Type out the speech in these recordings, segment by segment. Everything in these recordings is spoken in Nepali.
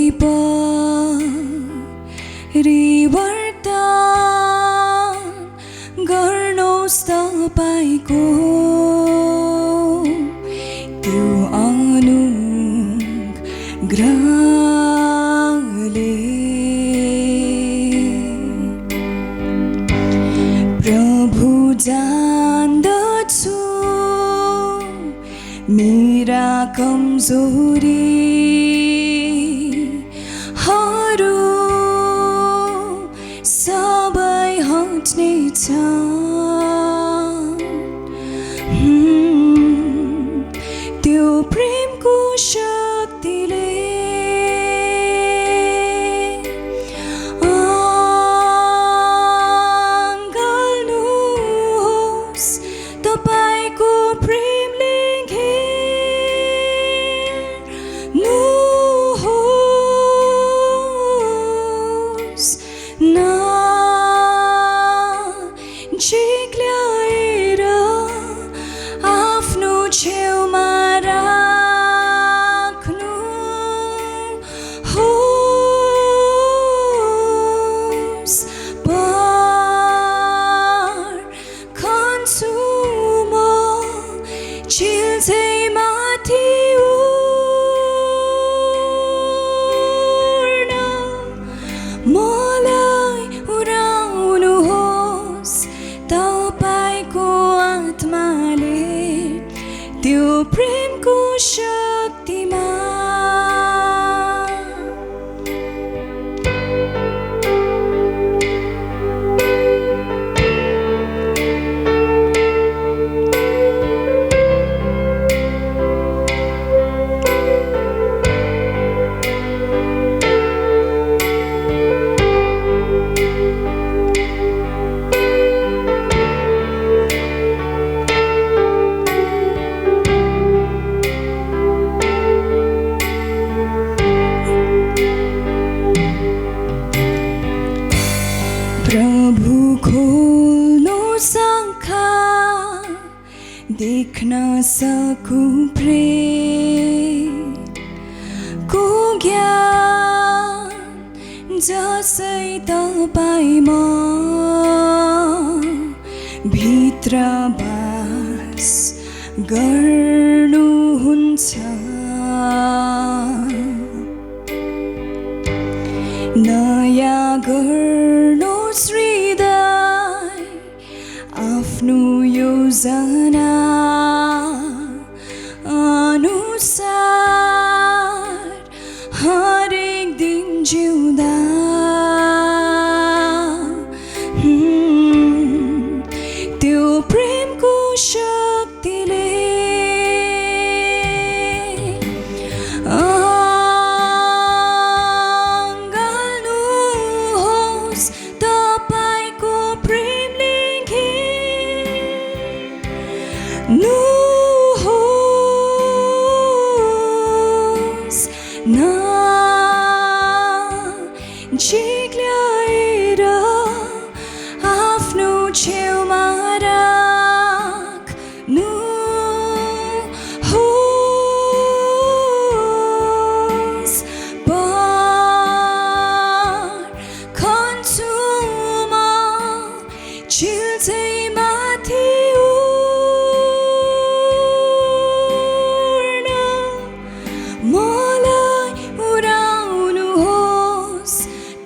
परिवर्तन गर्नुहोस् तपाईको त्यो अनुग्रहले। प्रभु जान्दछु मेरा कमजोरीहरू सबै हट्नेछ। त्यो प्रेमको शक्तिले अँगाल्नुहोस् तपाईको प्रेमले घेर्नुहोस्। नजिक्ल्याएर आफ्नो छेउमा राख्नुहोस्। पर्खन्छु म चिल्छै माथि उड्न, मलाई उडाउनुहोस् तपाईको आत्माले त्यो प्रेमको शक्तिमा। प्रभु खोल्नुहोस् आँखा देख्न सकूँ प्रेमको ज्ञान जसै तपाईमा भित्र बास गर्नुहुन्छ। नयाँ गर्नुहोस् हृदय आफ्नो योजना अनुसार हरेक दिन जिउँदा। त्यो प्रेमको शक्तिले अँगाल्नुहोस् तपाईको प्रेमले घेर्नुहोस्। नजिक्ल्याएर आफ्नो छेउमा राख्नुहोस्। पर्खन्छु म चिल्छै माथि उड्न, मलाई उडाउनुहोस्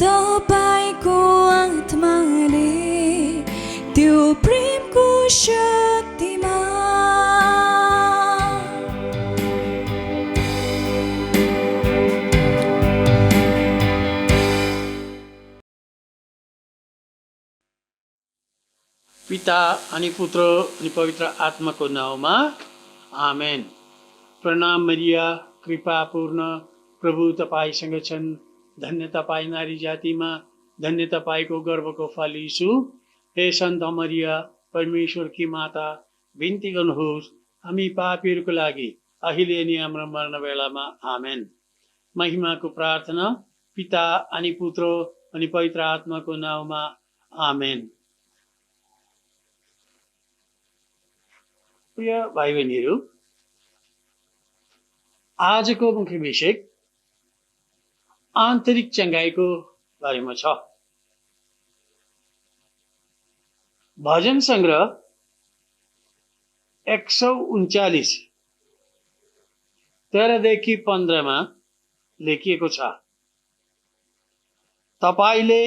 तपाईको आत्माले त्यो प्रेमको शक्तिमा। पिता अनि पुत्र अनि पवित्र आत्माको नाउँमा आमेन। प्रणाम मरिया, कृपापूर्ण प्रभु तपाईसँग छन्। धन्य तपाईँ नारी जातिमा, धन्य तपाईको गर्भको फल यीशु। हे सन्त मरिया परमेश्वरकी माता, बिन्ती गर्नुहोस् हामी पापीहरूको लागि अहिले अनि हाम्रो मरण बेलामा आमेन। महिमाको प्रार्थना पिता अनि पुत्र अनि पवित्र आत्माको नाउँमा आमेन। प्रिय भाइ बहिनीहरू, आजको मुख्य विषय आन्तरिक चङ्गाइको बारेमा छ। भजन सङ्ग्रह 139 13 - 15 लेखिएको छ, तपाईले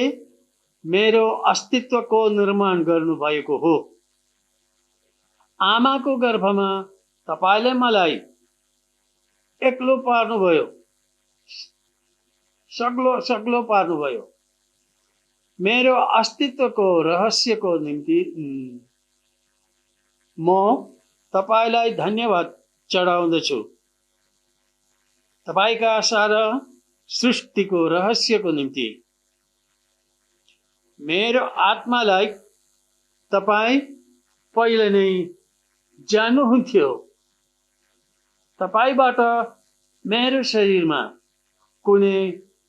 मेरो अस्तित्वको निर्माण गर्नुभएको हो। आमाको गर्भमा तपाईले मलाई एक्लो पार्नुभयो, सग्लो पार्नुभयो। मेरो अस्तित्वको रहस्यको निम्ति म तपाईलाई धन्यवाद चढाउँदछु। तपाईका सारा सृष्टिको रहस्यको निम्ति मेरो आत्मालाई तपाई पहिले नै जान्नुहुन्थ्यो। तपाईबाट मेरो शरीरमा कुनै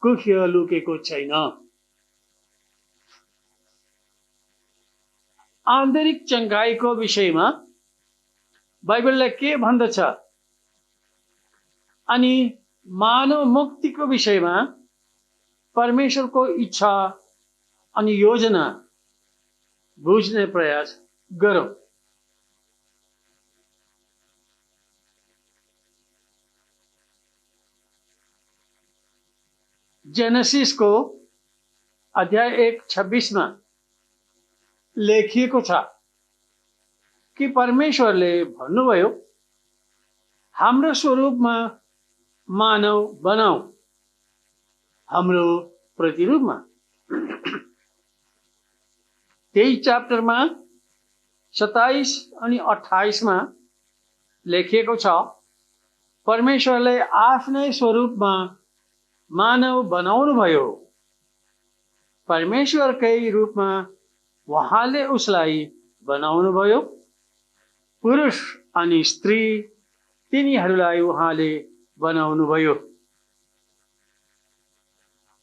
कुख्य लुकेको छैन। आन्तरिक चङ्गाइको विषयमा बाइबलले के भन्दछ अनि मानव मुक्तिको विषयमा परमेश्वरको इच्छा अनि योजना बुझ्ने प्रयास गरौँ। जेनेसिसको अध्याय 1:26 लेखिएको छ कि परमेश्वरले भन्नुभयो, हाम्रो स्वरूपमा मानव बनाऊ, हाम्रो प्रतिरूपमा। त्यही च्याप्टरमा 27 अनि 28 लेखिएको छ, परमेश्वरले आफ्नै स्वरूपमा मानव बनाउनु भयो। परमेश्वरकै रूपमा उहाँले उसलाई बनाउनु भयो। पुरुष अनि स्त्री तिनीहरूलाई उहाँले बनाउनु भयो।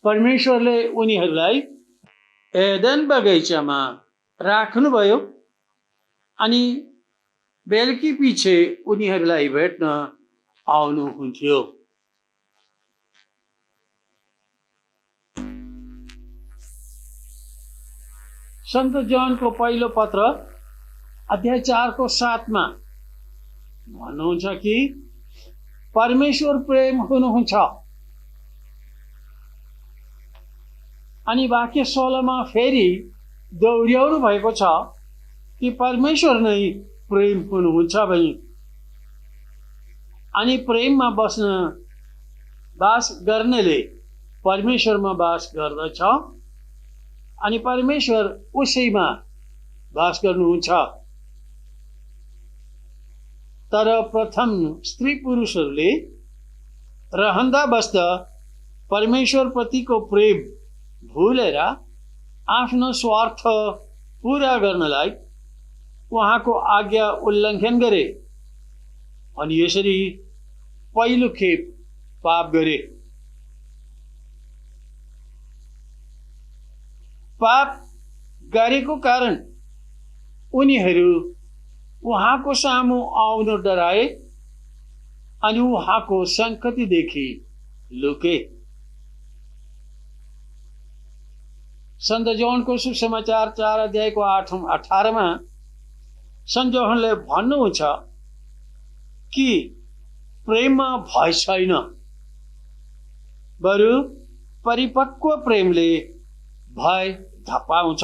परमेश्वरले उनीहरूलाई एदेन बगैँचामा राख्नुभयो अनि बेलुकी पछि उनीहरूलाई भेट्न आउनुहुन्थ्यो। सन्त जनको पहिलो पत्र अध्याय 4:7 भन्नुहुन्छ कि परमेश्वर प्रेम हुनुहुन्छ। अनि वाक्य 16 फेरि दोहोऱ्याउनु भएको छ कि परमेश्वर नै प्रेम हुनुहुन्छ भनी। अनि प्रेममा बास गर्नेले परमेश्वरमा बास गर्दछ अनि परमेश्वर उसैमा बास गर्नुहुन्छ। तर प्रथम स्त्री पुरुषहरूले रहँदा बस्दा परमेश्वर प्रतिको प्रेम भुलेर आफ्नो स्वार्थ पूरा गर्नलाई उहाँको आज्ञा उल्लङ्घन गरे अनि यसरी पहिलो खेप पाप गरे। पाप गरेको कारण उनीहरू उहाँको सामु आउन डराए अनि उहाँको सङ्कतिदेखि लुके। सन्त जोहनको सुसमाचार 4:8-18 सन्त जोहनले भन्नुहुन्छ कि प्रेममा भय छैन, बरु परिपक्व प्रेमले भय धपाउँछ।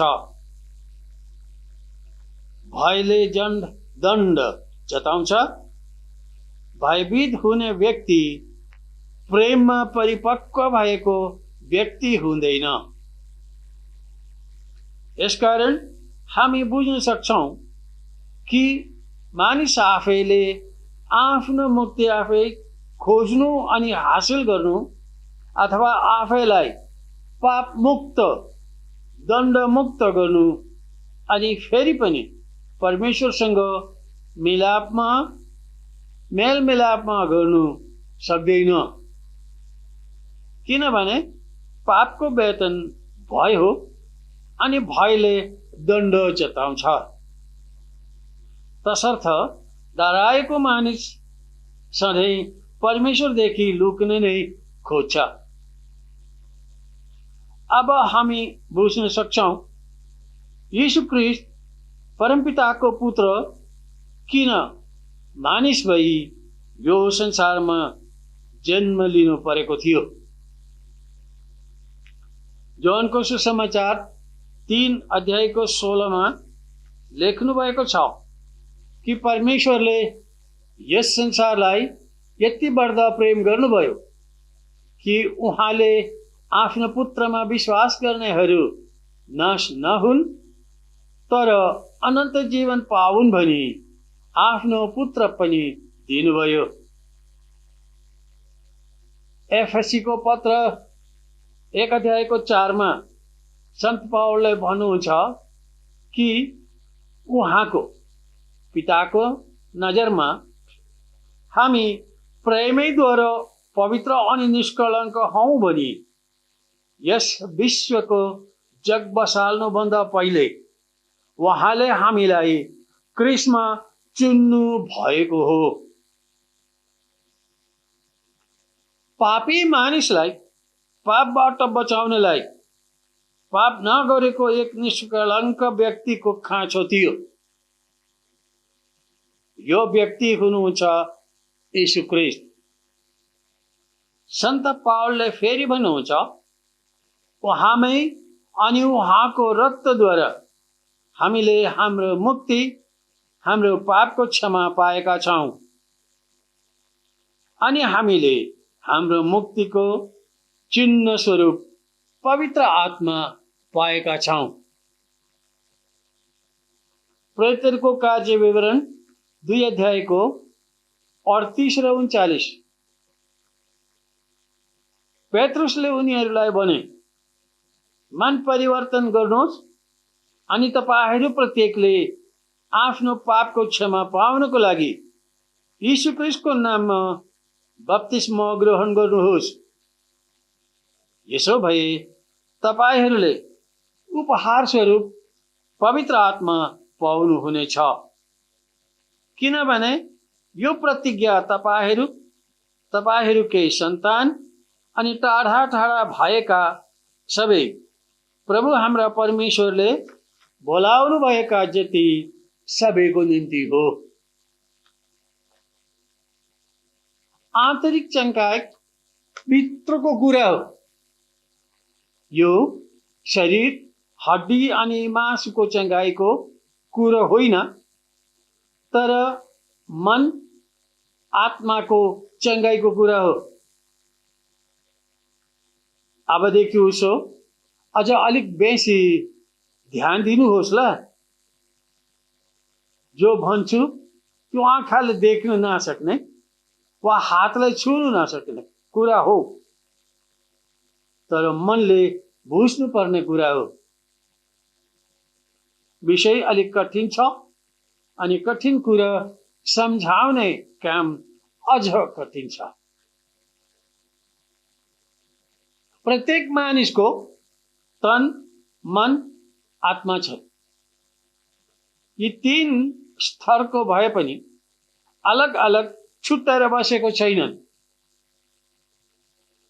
भयले दण्ड जताउँछ। भयभीत हुने व्यक्ति प्रेममा परिपक्व भएको व्यक्ति हुँदैन। यसकारण हामी बुझ्न सक्छौं कि मानिस आफैले आफ्नो मुक्ति आफै खोज्नु अनि हासिल गर्नु अथवा आफैलाई पाप मुक्त दण्ड मुक्त गर्नु अनि फेरि पनि परमेश्वरसँग मेलमिलापमा गर्नु सक्दैन, किनभने पापको वेतन भय हो अनि भयले दण्ड जताउँछ। तसर्थ डराएको मानिस सधैँ परमेश्वरदेखि लुक्न नै खोज्छ। अब हामी बुझ्न सक्छौं यीशु ख्रीष्ट परमपिताको पुत्र किन मानिस भई यो संसारमा जन्म लिनु परेको थियो। जोहनको सुसमाचार 3 अध्यायको 16 मा लेख्नु भएको छ कि परमेश्वरले यस संसारलाई यति बढ्दा प्रेम गर्नुभयो कि उहाँले आफ्नो पुत्रमा विश्वास गर्नेहरू नाश नहुन् तर अनन्त जीवन पाउन् भनी आफ्नो पुत्र पनि दिनुभयो। एफएसीको पत्र 1 अध्यायको 4 मा सन्त पावलले भन्नुहुन्छ कि उहाँको पिताको नजरमा हामी प्रेमैद्वारा पवित्र अनि निष्कलङ्क हौं भनी यस विश्वको जग बसाल्नुभन्दा पहिले उहाँले हामीलाई क्रिस्टमा चुन्नु भएको हो। पापी मानिसलाई पापबाट बचाउनलाई पाप नगरेको एक निष्कलङ्क व्यक्तिको खाँचो थियो। यो व्यक्ति हुनुहुन्छ यीशु ख्रीष्ट। सन्त पावलले फेरि भन्नुहुन्छ उहाँमै अनि उहाँको रक्तद्वारा हामीले हाम्रो मुक्ति हाम्रो पापको क्षमा पाएका छौं अनि हामीले हाम्रो मुक्तिको चिन्ह स्वरूप पवित्र आत्मा पाएका छौं। प्रेरितको कार्य विवरण 2 अध्यायको 38 र 39। पेट्रुसले उनीहरूलाई भने मन परिवर्तन गर्नुहोस् अनि तपाईहरू प्रत्येकले आफ्नो पापको क्षमा पाउनको लागि यीशु ख्रीष्टको नाममा बप्तिस्मा ग्रहण गर्नुहोस्। यसो भए तपाईहरूले उपहार स्वरूप पवित्र आत्मा पाउनु हुनेछ किनभने यो प्रतिज्ञा तपाईहरूकै सन्तान अनि टाढा टाढा भएका सबै प्रभु हाम्रा परमेश्वरले बोलाउनु भएका जति सबैको निम्ति हो। आन्तरिक चङ्गाई भित्रको कुरा हो। यो शरीर हड्डी अनि मासुको चङ्गाईको कुरा होइन तर मन आत्माको चङ्गाईको कुरा हो। अबदेखि उसो अझ अलिक बेसी ध्यान दिनुहोस् ल। जो भन्छु त्यो आँखाले देख्न नसक्ने वा हातलाई छुनु नसक्ने कुरा हो तर मनले बुझ्नु पर्ने कुरा हो। विषय अलिक कठिन छ अनि कठिन कुरा सम्झाउने काम अझ कठिन छ। प्रत्येक मानिसको तन मन आत्मा छ। यी 3 स्तरको भए पनि अलग अलग छुट्टाएर बसेको छैनन्।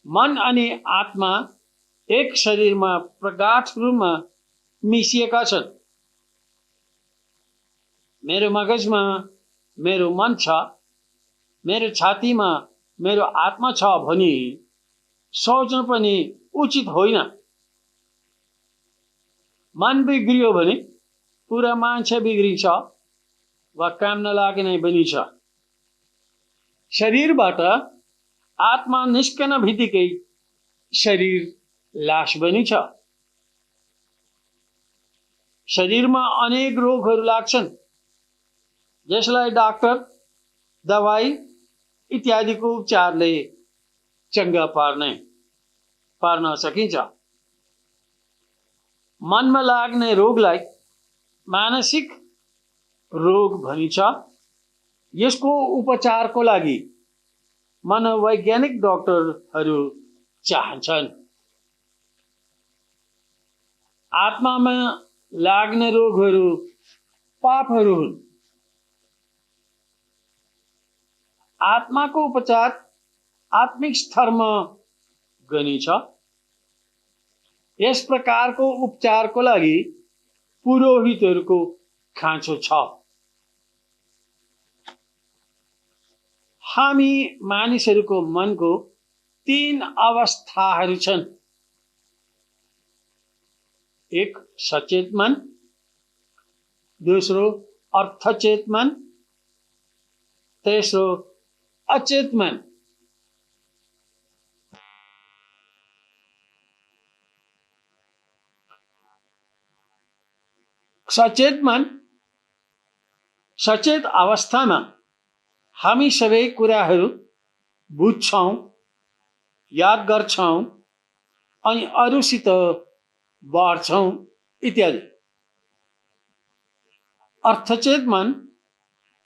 मन अनि आत्मा एक शरीरमा प्रगाढ रूपमा मिसिएका छन्। मेरो मगजमा मेरो मन छ, मेरो छातीमा मेरो आत्मा छ भनी सोच्नु पनि उचित होइन। मन बिग्रियो भने पुरा मान्छे बिग्रिन्छ वा काम नलाग्ने बनिन्छ। शरीरबाट आत्मा निस्कन बित्तिकै शरीर लास बनिन्छ। शरीरमा अनेक रोगहरू लाग्छन् जसलाई डाक्टर दवाई इत्यादिको उपचारले चङ्गा पार्न सकिन्छ। मनमा लाग्ने रोगलाई मानसिक रोग भनिन्छ। यसको उपचारको लागि मनोवैज्ञानिक डाक्टरहरू चाहन्छन्। आत्मामा लाग्ने रोगहरू पापहरू हुन्। आत्माको उपचार आत्मिक स्तरमा गरिन्छ। यस प्रकारको उपचारको लागि पुरोहितहरूको खाँचो छ। हामी मानिसहरूको मनको 3 अवस्थाहरू छन्। एक सचेत मन, दोस्रो अर्थचेत मन, तेस्रो अचेत मन। सचेत मन, सचेत अवस्थामा हामी सबै कुराहरू बुझ्छौँ, याद गर्छौँ अनि अरूसित बाँड्छौँ इत्यादि। अर्थचेत मन,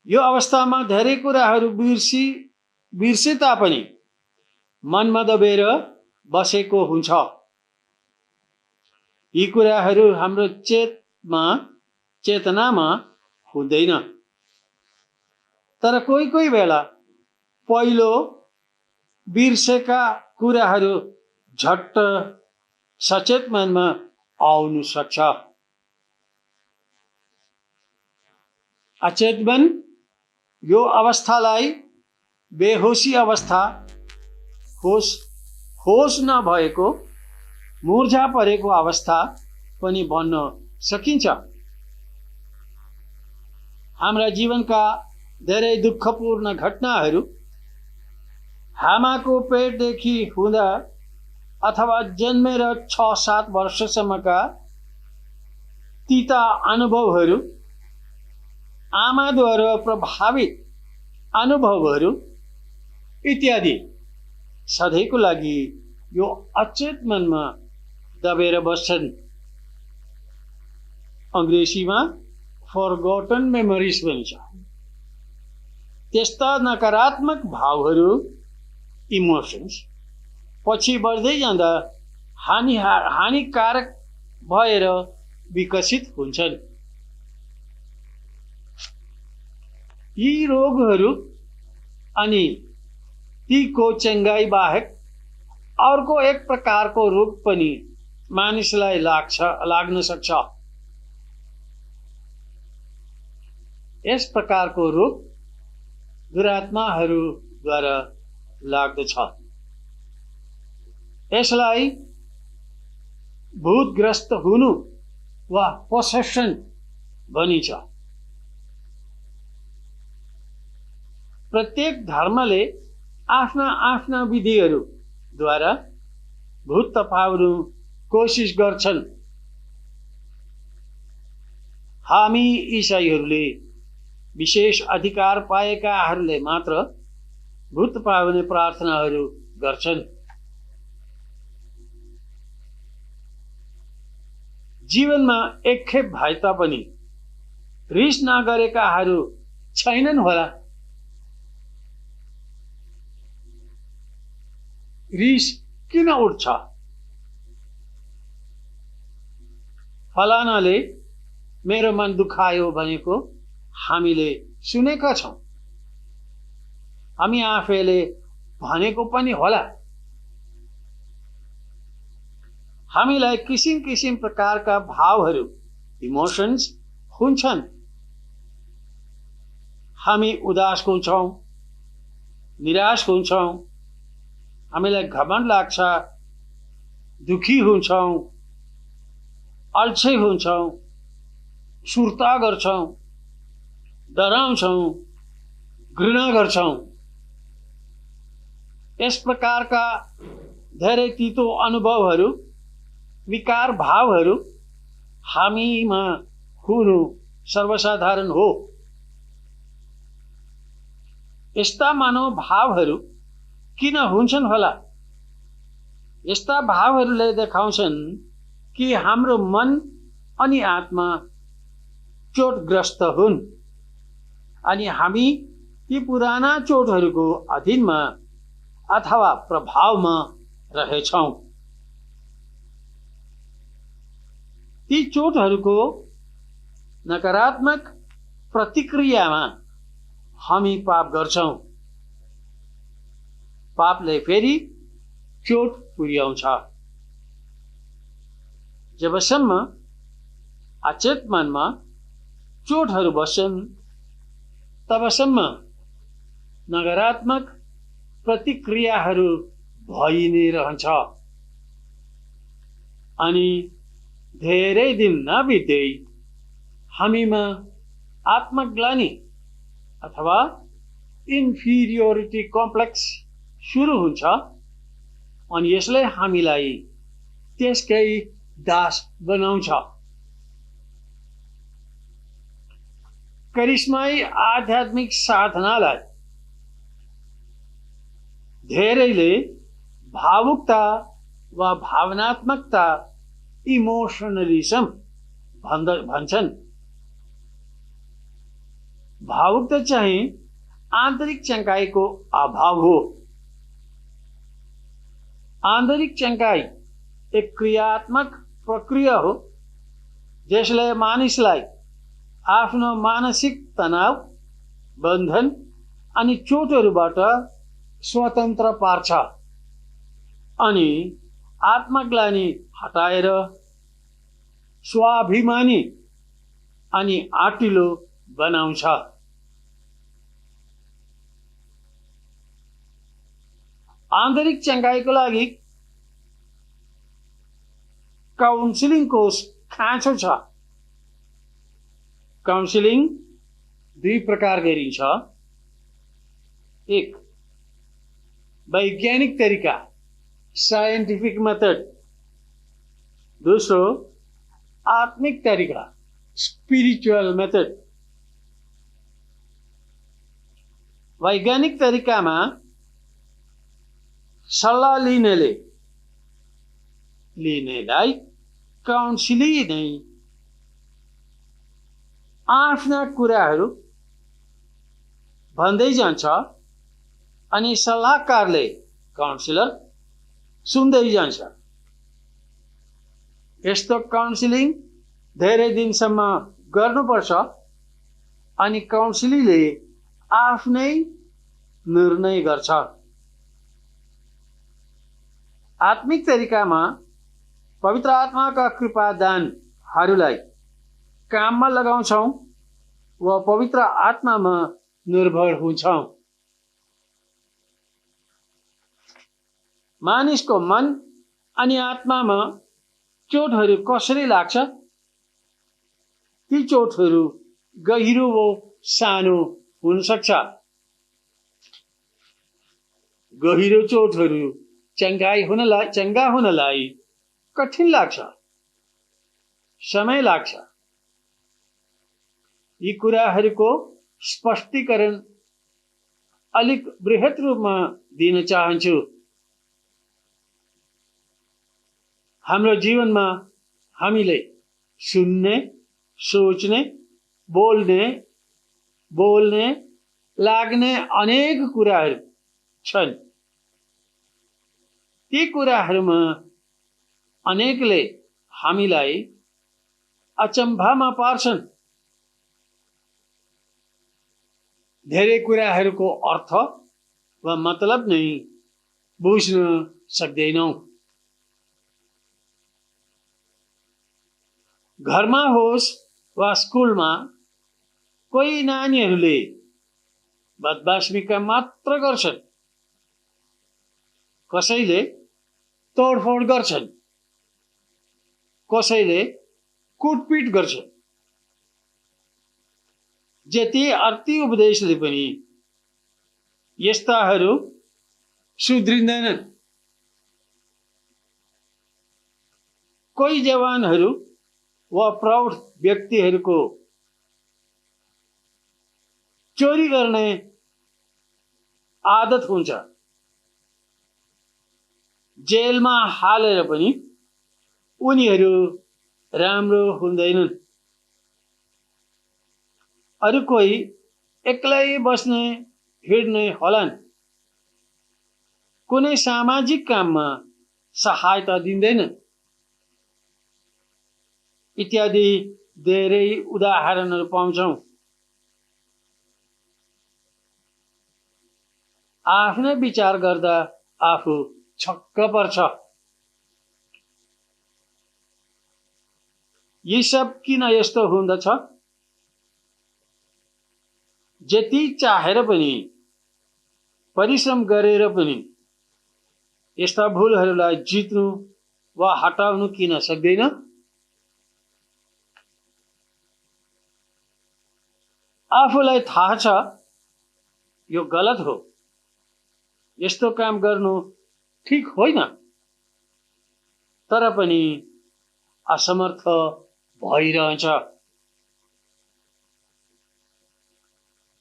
यो अवस्थामा धेरै कुराहरू बिर्से तापनि मनमा दबेर बसेको हुन्छ। यी कुराहरू हाम्रो चेतनामा हुँदैन। तर कोही बेला पहिलो बिर्सेका कुराहरू झट्ट सचेत मनमा आउन सक्छ। अचेत मन, यो अवस्थालाई बेहोसी अवस्था, होस नभएको, मूर्छा परेको अवस्था पनि भन्न सकिन्छ। हाम्रा जीवनका धेरै दुःखपूर्ण घटनाहरू आमाको पेटदेखि हुँदा अथवा जन्मेर 6-7 वर्षसम्मका तीता अनुभवहरू, आमाद्वारा प्रभावित अनुभवहरू इत्यादि सधैँको लागि यो अचेत मनमा दबेर बस्छन्। अङ्ग्रेजीमा फरगोटन मेमोरिज भनिन्छ। त्यस्ता नकारात्मक भावहरू, इमोसन्स पछि बढ्दै जाँदा हानिकारक भएर विकसित हुन्छन्। यी रोगहरू अनि तीको चङ्गाई बाहेक अर्को एक प्रकारको रोग पनि मानिसलाई लाग्न सक्छ। यस प्रकारको रोग दुरात्माहरूद्वारा लाग्दछ। यसलाई भूतग्रस्त हुनु वा पोसेसन भनिन्छ। प्रत्येक धर्मले आफ्ना विधिहरूद्वारा भूत तपाउनु कोसिस गर्छन्। हामी इसाईहरूले विशेष अधिकार पाएकाहरूले मात्र भूत पाउने प्रार्थनाहरू गर्छन्। जीवनमा एकखेप भए तापनि रिस नगरेकाहरू छैनन् होला। रिस किन उठ्छ? फलानाले मेरो मन दुखायो भनेको हामीले सुनेका छौं। हामी आफैले भनेको पनि होला। हामीलाई किसिम किसिम प्रकारका भावहरू, इमोसन्स हुन्छन्। हामी उदास हुन्छौं, निराश हुन्छौं, हामीलाई घमण्ड लाग्छ, दुखी हुन्छौं, अल्छी हुन्छौं, सुर्ता गर्छौं, डराउँछौं, घृणा गर्छौं। यस प्रकारका धेरै तीतो अनुभवहरू, विकार भावहरू हामीमा हुनु सर्वसाधारण हो। यस्ता मनोभावहरू किन हुन्छन् होला? यस्ता भावहरूले देखाउँछन् कि हाम्रो मन अनि आत्मा चोटग्रस्त हुन् अनि हामी ती पुराना चोटहरूको अधीनमा अथवा प्रभावमा रहेछौं। ती चोटहरूको नकारात्मक प्रतिक्रियामा हामी पाप गर्छौं। पापले फेरि चोट पुर्याउँछ। जबसम्म अचेत मनमा चोटहरू बस्छन् तबसम्म नकारात्मक प्रतिक्रियाहरू भइ नै रहन्छ अनि धेरै दिन नबित्दै हामीमा आत्मग्लानि अथवा इन्फिरियोरिटी कम्प्लेक्स सुरु हुन्छ अनि यसले हामीलाई त्यसकै दास बनाउँछ। करिश्माई आध्यात्मिक साधनालाई धेरैले भावुकता वा भावनात्मकता इमोशनलिज्म भन्छन्। भावुकता चाहिँ आन्तरिक चङ्काइको अभाव हो। आन्तरिक चङ्काइ एक क्रियात्मक प्रक्रिया हो जसले मानिसलाई आफ्नो मानसिक तनाव, बन्धन अनि चोटहरूबाट स्वतन्त्र पार्छ अनि आत्मग्लानि हटाएर स्वाभिमानी अनि आँटिलो बनाउँछ। आन्तरिक चङ्गाइको लागि काउन्सिलिङको खाँचो छ। काउन्सिलिङ दुई प्रकार गरिन्छ। एक, वैज्ञानिक तरिका साइन्टिफिक मेथड। दोस्रो, आत्मिक तरिका स्पिरिचुअल मेथड। वैज्ञानिक तरिकामा सल्लाह लिनेलाई काउन्सिली नै आफ्ना कुराहरू भन्दै जान्छ अनि सल्लाहकारले काउन्सिलर सुन्दै जान्छ। यस्तो काउन्सिलिङ धेरै दिनसम्म गर्नुपर्छ अनि काउन्सिलीले आफ्नै निर्णय गर्छ। आत्मिक तरिकामा पवित्र आत्माका कृपादानहरूलाई काममा लगाउँछौँ वा पवित्र आत्मामा निर्भर हुन्छौँ। मानिसको मन अनि आत्मामा चोटहरू कसरी लाग्छ? ती चोटहरू गहिरो वा सानो हुन सक्छ। गहिरो चोटहरू चङ्गा हुनलाई कठिन लाग्छ, समय लाग्छ। यी कुराहरूको स्पष्टीकरण अलिक बृहत रूपमा दिन चाहन्छु। हाम्रो जीवनमा हामीले सुन्ने, सोच्ने, बोल्ने, लाग्ने अनेक कुराहरू छन्। ती कुराहरूमा अनेकले हामीलाई अचम्भामा पार्छन्। धेरै कुराहरूको अर्थ वा मतलब नै बुझ्न सक्दैनौँ। घरमा होस् वा स्कुलमा कोही नानीहरूले बदमाशी मात्र गर्छन्, कसैले तोडफोड गर्छन्, कसैले कुटपिट गर्छन्। जति अति उपदेशले पनि यस्ताहरू सुध्रिँदैनन्। कोही जवानहरू वा प्रौढ व्यक्तिहरूको चोरी गर्ने आदत हुन्छ। जेलमा हालेर पनि उनीहरू राम्रो हुँदैनन्। अरू कोही एक्लै बस्ने हिँड्ने होलान्, कुनै सामाजिक काममा सहायता दिँदैनन् इत्यादि धेरै उदाहरणहरू पाउँछौँ। आफ्नै विचार गर्दा आफू छक्क पर्छ। यी सब किन यस्तो हुँदछ? जति चाहेर पनि परिश्रम गरेर पनि यस्ता भूलहरूलाई जित्नु वा हटाउनु किन सक्दैन? आफूलाई थाहा छ यो गलत हो, यस्तो काम गर्नु ठीक होइन, तर पनि असमर्थ भइरहन्छ।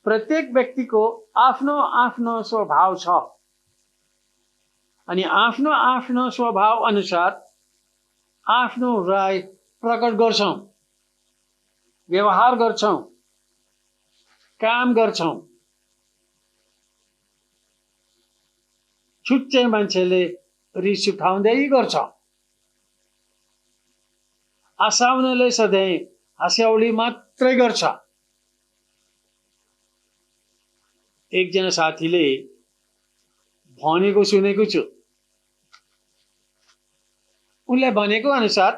प्रत्येक व्यक्तिको आफ्नो आफ्नो स्वभाव छ अनि आफ्नो आफ्नो स्वभाव अनुसार आफ्नो राय प्रकट गर्छौं, व्यवहार गर्छौं, काम गर्छौं। छुट्टै मान्छेले रिस उठाउँदै गर्छ। हँसाउनेले सधैँ हँस्याउली मात्रै गर्छ। एकजना साथीले भनेको सुनेको छु। उनले भनेको अनुसार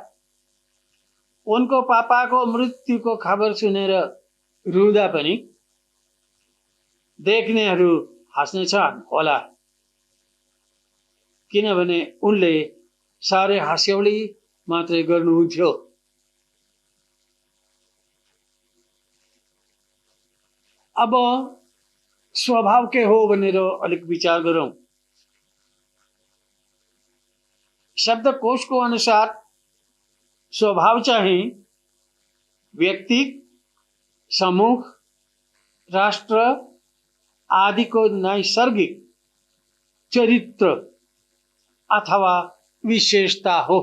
उनको पापाको मृत्युको खबर सुनेर रुँदा पनि देख्नेहरू हाँस्नेछन् होला, किनभने उनले साह्रै हँस्यौली मात्रै गर्नुहुन्थ्यो। अब स्वभाव के हो भनेर अलिक विचार गरौं। शब्दकोशको अनुसार स्वभाव चाहिँ व्यक्ति, समूह, राष्ट्र आदिको नैसर्गिक चरित्र अथवा विशेषता हो।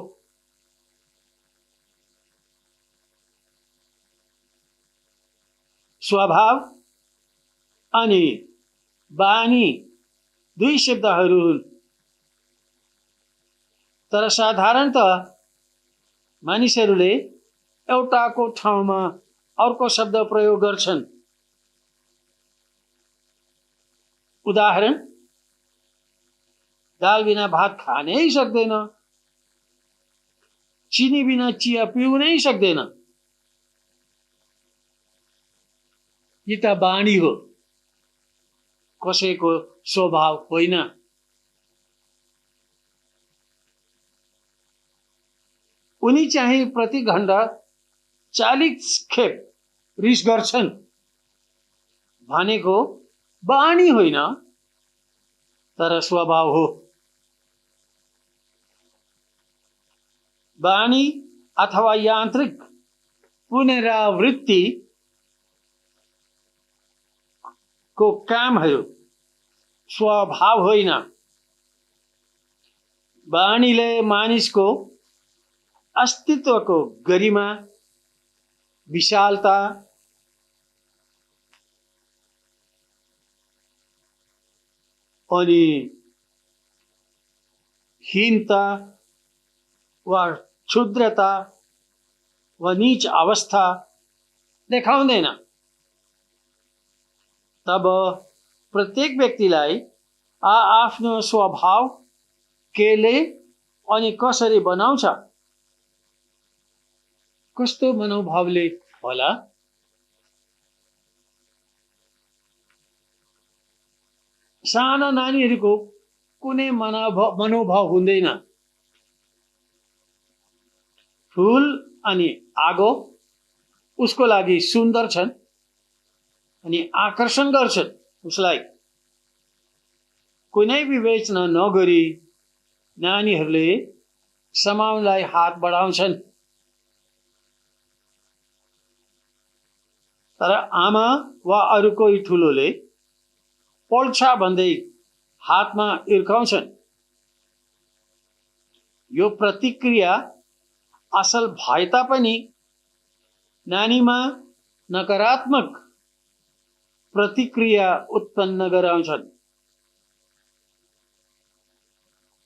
स्वभाव अनि बानी दुई शब्दहरू हुन्, तर साधारणतः मानिसहरूले एउटाको ठाउँमा अर्को शब्द प्रयोग गर्छन्। उदाहरण, दाल बिना भात खानै सक्दैन, चिनी बिना चिया पिउनै सक्दैन। यी त बानी हो, कसैको स्वभाव होइन। उनी चाहिँ प्रति घण्टा 40 खेप रिस गर्छन् भनेको बानी होइन, तर स्वभाव हो। बानी अथवा यान्त्रिक पुनरावृत्ति को कामहरू स्वभाव होइन। बानीले मानिसको अस्तित्वको गरिमा, विशालता, अनि हीनता वा क्षुद्रता वा नीच अवस्था देखाउँदैन। तब प्रत्येक व्यक्तिलाई आफ्नो स्वभाव केले अनि कसरी बनाउँछ, कस्तो मनोभावले होला। साना नानीहरूको कुनै मनोभाव हुँदैन। फूल अनि आगो उसको लागि सुन्दर छन् अनि आकर्षण गर्छन् उसलाई। कुनै विवेचना नगरी नानीहरूले समाउनलाई हात बढाउँछन्, तर आमा वा अरू कोही ठुलोले पल्छा भन्दै हातमा इर्काउँछन्। यो प्रतिक्रिया असल भए तापनि नानीमा नकारात्मक प्रतिक्रिया उत्पन्न गराउँछन्।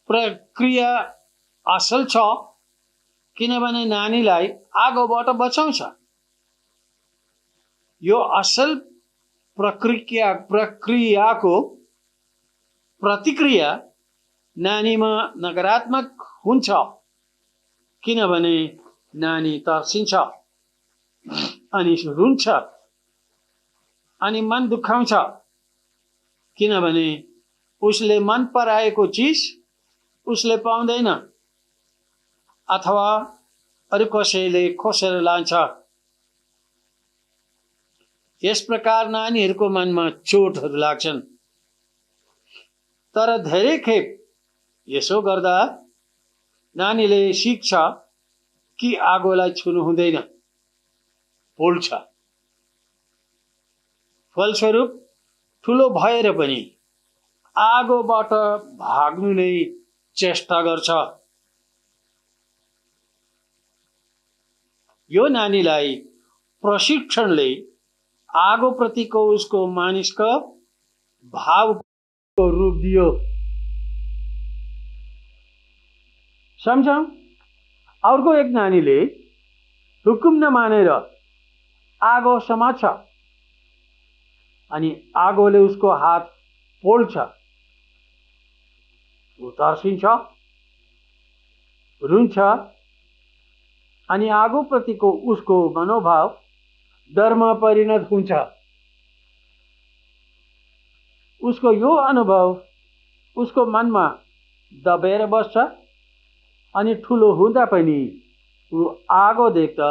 प्रक्रिया असल छ किनभने नानीलाई आगोबाट बचाउँछ। यो असल प्रक्रियाको प्रतिक्रिया नानीमा नकारात्मक हुन्छ किनभने नानी तर्सिन्छ अनि रुन्छ अनि मन दुखाउँछ, किनभने उसले मन पराएको चिज उसले पाउँदैन अथवा अरू कसैले खोसेर लान्छ। यस प्रकार नानीहरूको मनमा चोटहरू लाग्छन्। तर धेरै खेप यसो गर्दा नानीले सिक्छ कि आगोलाई छुनु हुँदैन, पोल्छ। फलस्वरूप ठुलो भएर पनि आगोबाट भाग्नु नै चेष्टा गर्छ। यो नानीलाई प्रशिक्षणले आगो प्रतिको उसको मानिसक भावको रूप दियो। सम्झौं, अर्को एक नानीले हुकुम नमानेर आगो समात्छ अनि आगोले उसको हात पोल्छ। ऊ तर्सिन्छ, रुन्छ अनि आगो प्रतिको उसको मनोभाव डरमा परिणत हुन्छ। उसको यो अनुभव उसको मनमा दबेर बस्छ अनि ठुलो हुँदा पनि ऊ आगो देख्दा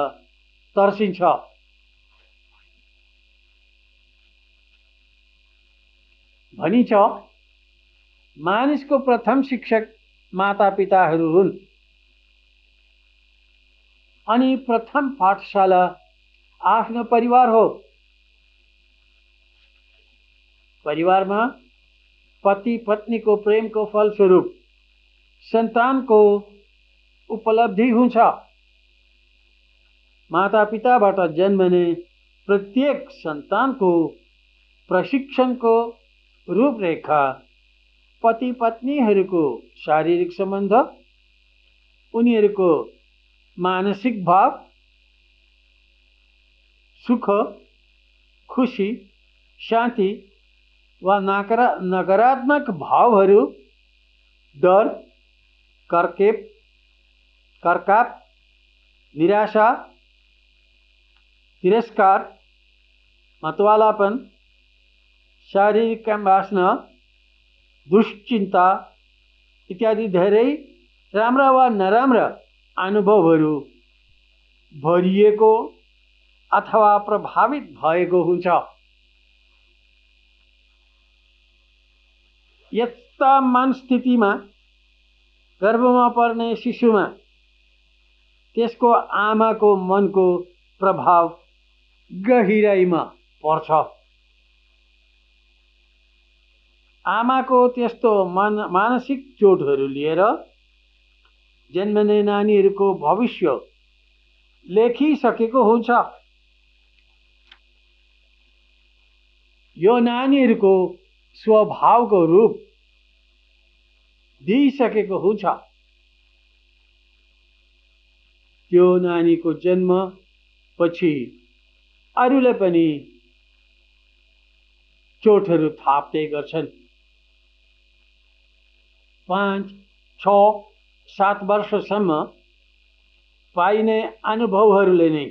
तर्सिन्छ। भनिन्छ, मानिसको प्रथम शिक्षक मातापिताहरू हुन् अनि प्रथम पाठशाला आफ्नो परिवार हो। परिवारमा पति पत्नीको प्रेमको फलस्वरूप सन्तानको उपलब्धि हुन्छ। मातापिताबाट जन्मने प्रत्येक सन्तानको प्रशिक्षणको रूपरेखा पति पत्नीहरूको शारीरिक सम्बन्ध, उनीहरूको मानसिक भाव, सुख, खुशी, शान्ति वा नकारात्मक भावहरू, डर, करकाप, निराशा, तिरस्कार, मतवालापन, शारीरिक वासना, दुश्चिन्ता इत्यादि धेरै राम्रा वा नराम्रा अनुभवहरू भरिएको अथवा प्रभावित भएको हुन्छ। यस्ता मनस्थितिमा गर्भमा पर्ने शिशुमा त्यसको आमाको मनको प्रभाव गहिराइमा पर्छ। आमाको त्यस्तो मानसिक चोटहरू लिएर जन्मने नानीहरूको भविष्य लेखिसकेको हुन्छ। यो नानीहरूको स्वभावको रूप दिइसकेको हुन्छ। त्यो नानीको जन्म पछि अरूले पनि चोटहरू थाप्दै गर्छन्। 5, 6, 7 वर्षसम्म पाइने अनुभवहरूले नै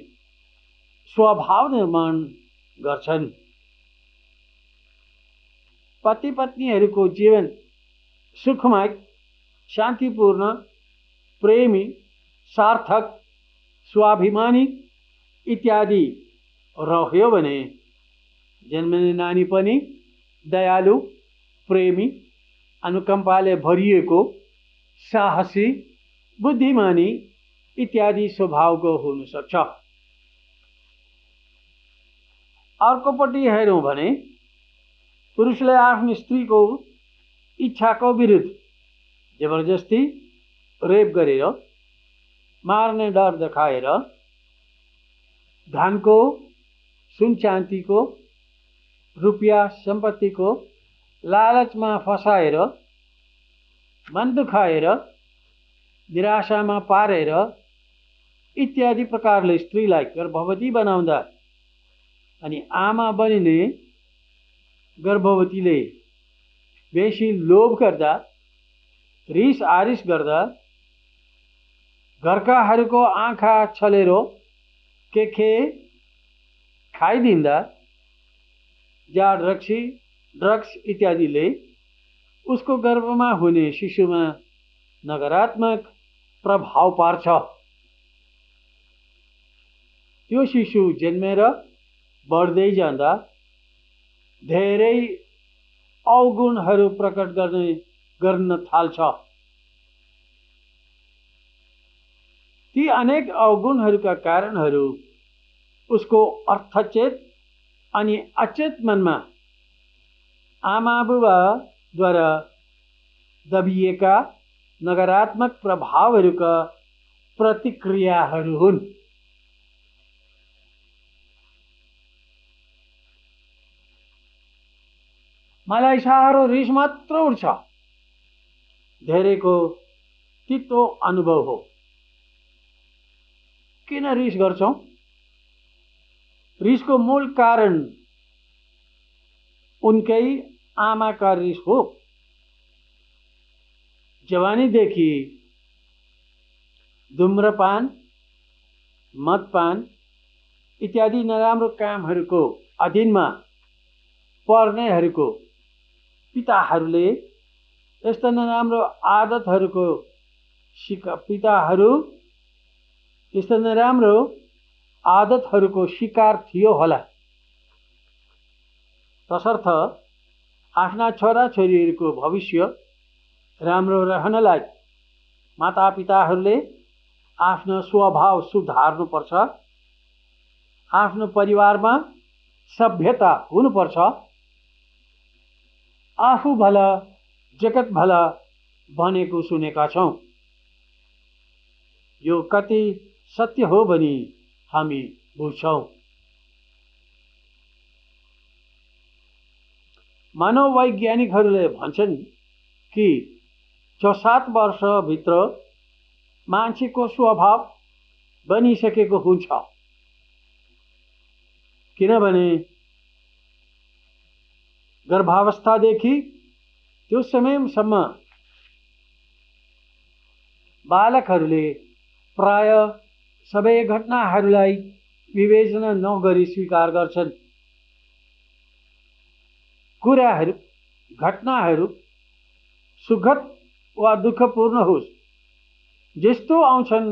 स्वभाव निर्माण गर्छन्। पति पत्नीहरूको जीवन सुखमय, शान्तिपूर्ण, प्रेमी, सार्थक, स्वाभिमानी इत्यादि रह्यो भने जन्मने नानी पनि दयालु, प्रेमी, अनुकम्पाले भरिएको, साहसी, बुद्धिमानी इत्यादि स्वभावको हुन सक्छ। अर्कोपट्टि हेरौँ भने पुरुषले आफ्नो स्त्रीको इच्छाको विरुद्ध जबरजस्ती रेप गरेर, मार्ने डर देखाएर, धनको, सुन चाँदीको, रुपियाँ सम्पत्तिको लालचमा फसाएर, मन दुखाएर, निराशामा पारेर इत्यादि प्रकारले स्त्रीलाई गर्भवती बनाउँदा अनि आमा बनिने गर्भवतीले बेसी लोभ गर्दा, रिस आरिस गर्दा घरकाहरूको आँखा छलेरो के खाइदिँदा जाड रक्सी ड्रग्स इत्यादिले उसको गर्भमा हुने शिशुमा नकारात्मक प्रभाव पार्छ। त्यो शिशु जन्मेर बढ्दै जाँदा धेरै अवगुणहरू प्रकट गर्न थाल्छ। ती अनेक अवगुणहरूका कारणहरू उसको अर्थचेत अनि अचेत मनमा आमा बुबाद्वारा दबिएका नकारात्मक प्रभावहरूका प्रतिक्रियाहरू हुन्। मलाई साह्रो रिस मात्र उठ्छ, धेरैको तितो अनुभव हो। किन रिस गर्छौं? रिसको मूल कारण उनकै आमाका रिस हो। जवानीदेखि धूम्रपान, मदपान इत्यादि नराम्रो कामहरूको अधीनमा पर्नेहरूको पिताहरूले यस्ता नराम्रो आदतहरूको शिकार थियो होला। तसर्थ आफ्ना छोराछोरीहरूको भविष्य राम्रो रहनलाई मातापिताहरूले आफ्नो स्वभाव सुधार्नुपर्छ। आफ्नो परिवारमा सभ्यता हुनुपर्छ। आफू भला जगत भला भनेको सुनेका छौं। यो कति सत्य हो भनी हामी बुझ्छौं। मनोवैज्ञानिकहरूले भन्छन् कि 6-7 वर्षभित्र मान्छेको स्वभाव बनिसकेको हुन्छ। किनभने गर्भावस्थादेखि त्यो समयसम्म बालकहरूले प्राय सबै घटनाहरूलाई विवेचना नगरी स्वीकार गर्छन्। घटनाहरू सुखद वा दुःखपूर्ण होस्, जस्तो आउँछन्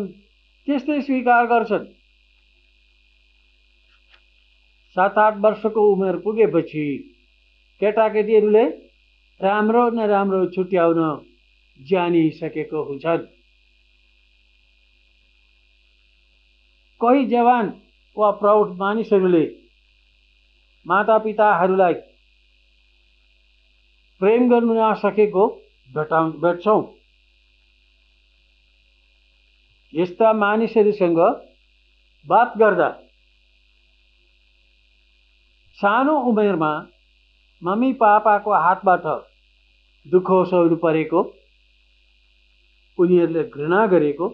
त्यस्तै स्वीकार गर्छन्। 7-8 वर्षको उमेर पुगेपछि केटाकेटीहरूले राम्रो नराम्रो छुट्याउन जानिसकेको हुन्छन्। कोही जवान वा प्रौढ मानिसहरूले मातापिताहरूलाई प्रेम गर्नु नसकेको भेट्छौं। यस्ता मानिसहरूसँग बात गर्दा सानो उमेरमा मम्मी पापाको हातबाट दुःख सहनु परेको, उनीहरूले घृणा गरेको,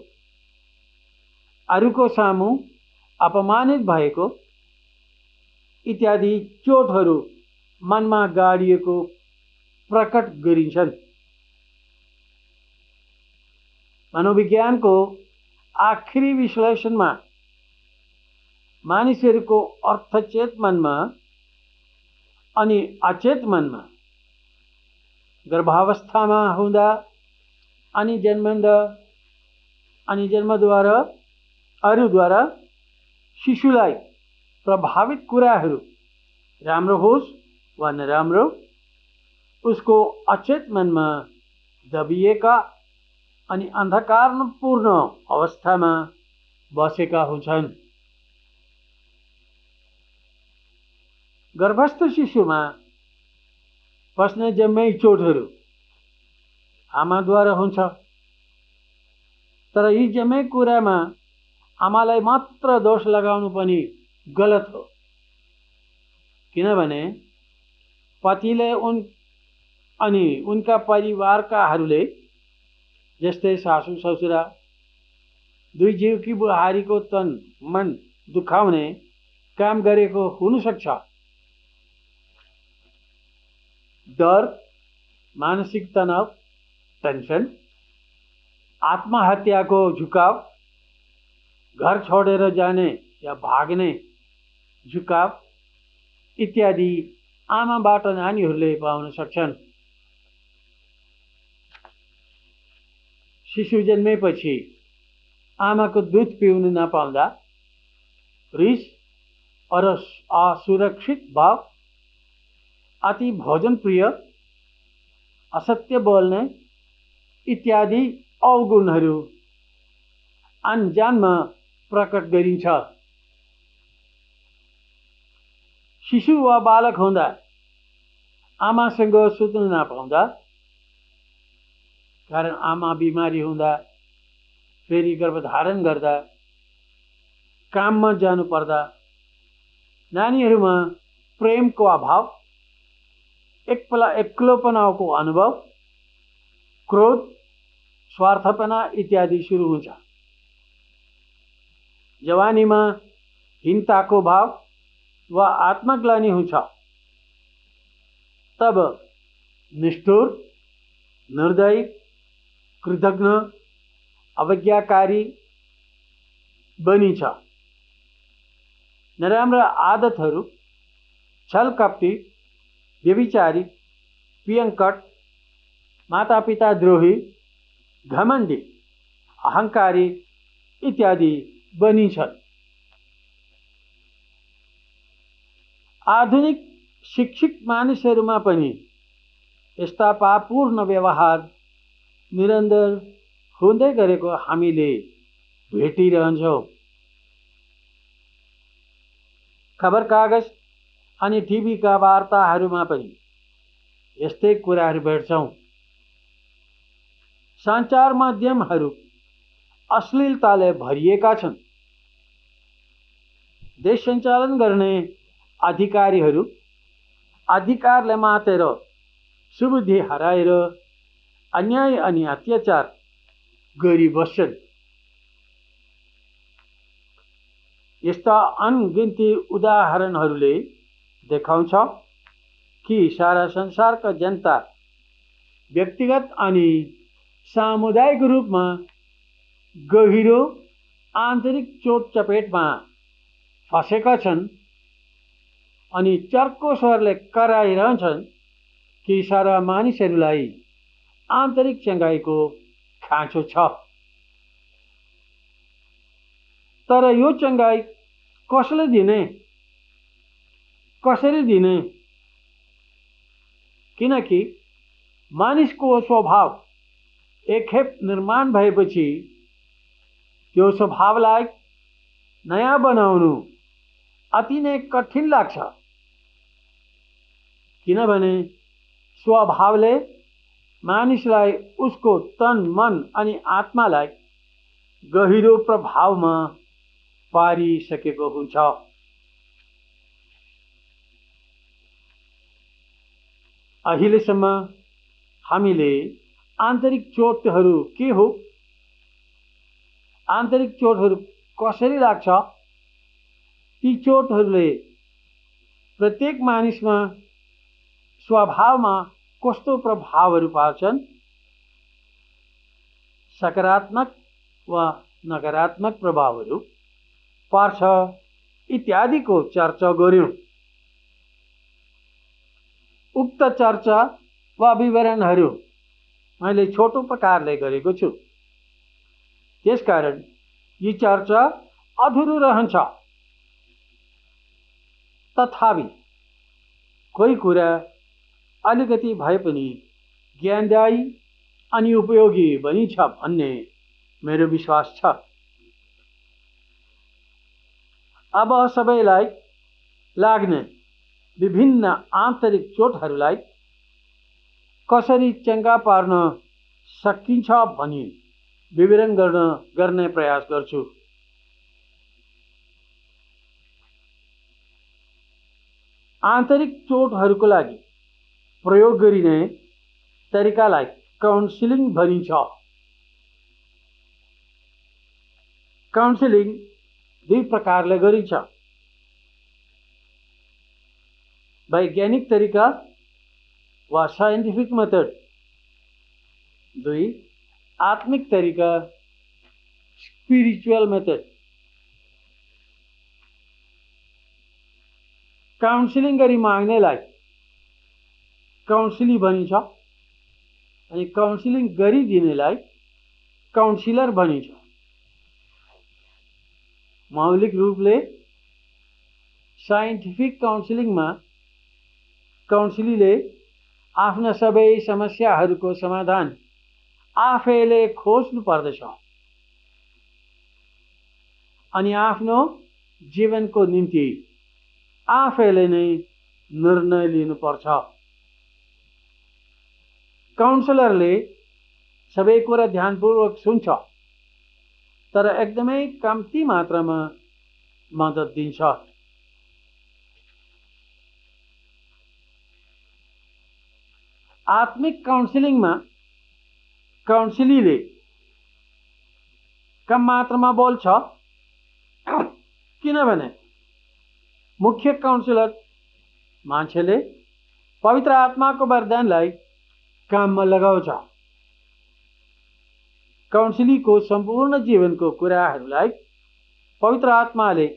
अरूको सामु अपमानित भएको इत्यादि चोटहरू मनमा गाडिएको प्रकट गरिन्छन्। मनोविज्ञानको आखिरी विश्लेषणमा मानिसहरूको अर्थचेत मनमा अनि अचेत मनमा गर्भावस्थामा हुँदा अनि जन्मँदा अनि जन्मद्वारा अरूद्वारा शिशुलाई प्रभावित कुराहरू राम्रो होस् वा नराम्रो उसको अचेत मनमा दबिएका अनि अन्धकारपूर्ण अवस्थामा बसेका हुन्छन्। गर्भस्थ शिशुमा बस्ने जम्मै चोटहरू आमाद्वारा हुन्छ। तर यी जम्मै कुरामा आमालाई मात्र दोष लगाउनु पनि गलत हो। किनभने पतिले अनि उनका परिवारकाहरूले जस्तै सासू ससुरा दुई जीवकी बुहारीको तन मन दुखाउने काम गरेको हुन सक्छ। डर, मानसिक तनाव, टेन्सन, आत्महत्याको झुकाव घर छोडेर जाने या भाग्ने झुकाव इत्यादि आमाबाट नानीहरूले पाउन सक्छन्। शिशु जन्मेपछि आमाको दुध पिउन नपाउँदा रिस और असुरक्षित भाव, अति भोजन प्रिय, असत्य बोल्ने इत्यादि अवगुणहरू अनजानमा प्रकट गरिन्छ। शिशु वा बालक हुँदा आमासँग सुत्न नपाउँदा, कारण आमा बिमारी हुँदा, फेरि गर्भधारण गर्दा, काममा जानु पर्दा नानीहरूमा प्रेमको अभाव, एक्लोपनाको अनुभव, क्रोध, स्वार्थपना इत्यादि सुरु हुन्छ। जवानीमा हीनताको भाव वा आत्मग्लानि हुन्छ। तब निष्ठुर, निर्दयी, कृतज्ञ, अवज्ञाकारी बनिन्छ। नराम्रा आदतहरू छल कपटी, व्यभिचारी, पियङ्कट, मातापिता द्रोही, घमण्डी, अहंकारी इत्यादि बनिन्छन्। आधुनिक शिक्षित मानिसहरूमा पनि यस्ता पापपूर्ण व्यवहार निरन्तर हुँदै गरेको हामीले भेटिरहन्छौँ। खबर कागज अनि टिभीका वार्ताहरूमा पनि यस्तै कुराहरू भेट्छौँ। सञ्चार माध्यमहरू अश्लीलताले भरिएका छन्। देश सञ्चालन गर्ने अधिकारीहरू अधिकारले मातेर सुबुद्धि हराएर अन्याय अनि अत्याचार गरिबस्छन्। यस्ता अनगिन्ती उदाहरणहरूले देखाउँछ कि सारा संसारका जनता व्यक्तिगत अनि सामुदायिक रूपमा गहिरो आन्तरिक चोट चपेटमा फँसेका छन् अनि चर्को स्वरले कराइरहन्छन् कि सारा मानिसहरूलाई आन्तरिक चङ्गाइको खाँचो छ। तर यो चङ्गाइ कसरी दिने? किनकि मानिसको स्वभाव एकखेप निर्माण भएपछि त्यो स्वभावलाई नयाँ बनाउनु अति नै कठिन लाग्छ। किनभने स्वभावले मानिसलाई उसको तन, मन अनि आत्मालाई गहिरो प्रभावमा पारिसकेको हुन्छ। अहिलेसम्म हामीले आन्तरिक चोटहरू के हो, आन्तरिक चोटहरू कसरी लाग्छ, ती चोटहरूले प्रत्येक मानिसमा स्वभावमा कस्तो प्रभावहरू पार्छन्, सकारात्मक वा नकारात्मक प्रभावहरू पार्छ इत्यादिको चर्चा गर्यौं। उक्त चर्चा वा विवरणहरू मैले छोटो प्रकारले गरेको छु। त्यसकारण यी चर्चा अधुरो रहन्छ। तथापि कोही कुरा अलिकति भए पनि ज्ञानदायी अनि उपयोगी बनिन्छ भन्ने मेरो विश्वास छ। अब सबैलाई लाग्ने विभिन्न आन्तरिक चोटहरूलाई कसरी चङ्गा पार्न सकिन्छ भनी विवरण गर्ने प्रयास गर्छु। आन्तरिक चोटहरूको लागि प्रयोग गरिने तरिकालाई काउन्सिलिङ भनिन्छ। काउन्सिलिङ दुई प्रकारले गरिन्छ। वैज्ञानिक तरिका वा साइन्टिफिक मेथड, दुई आत्मिक तरिका स्पिरिचुअल मेथड काउन्सिलिङ गरी माग्नेलाई काउन्सिली भनिन्छ अनि काउन्सिलिङ गरिदिनेलाई काउन्सिलर भनिन्छ। मौलिक रूपले साइन्टिफिक काउन्सिलिङमा काउन्सिलीले आफ्ना सबै समस्याहरूको समाधान आफैले खोज्नु पर्दछ अनि आफ्नो जीवनको निम्ति आफैले नै निर्णय लिनुपर्छ। काउन्सिलरले सबै कुरा ध्यानपूर्वक सुन्छ तर एकदमै कम्ती मात्रामा मद्दत दिन्छ। आत्मिक काउन्सिलिङमा काउन्सिलीले कम मात्रामा बोल्छ किनभने मुख्य काउन्सिलर मान्छेले पवित्र आत्माको वरदानलाई काममा लगाउँछ। काउन्सिलीको सम्पूर्ण जीवनको कुराहरूलाई पवित्र आत्माले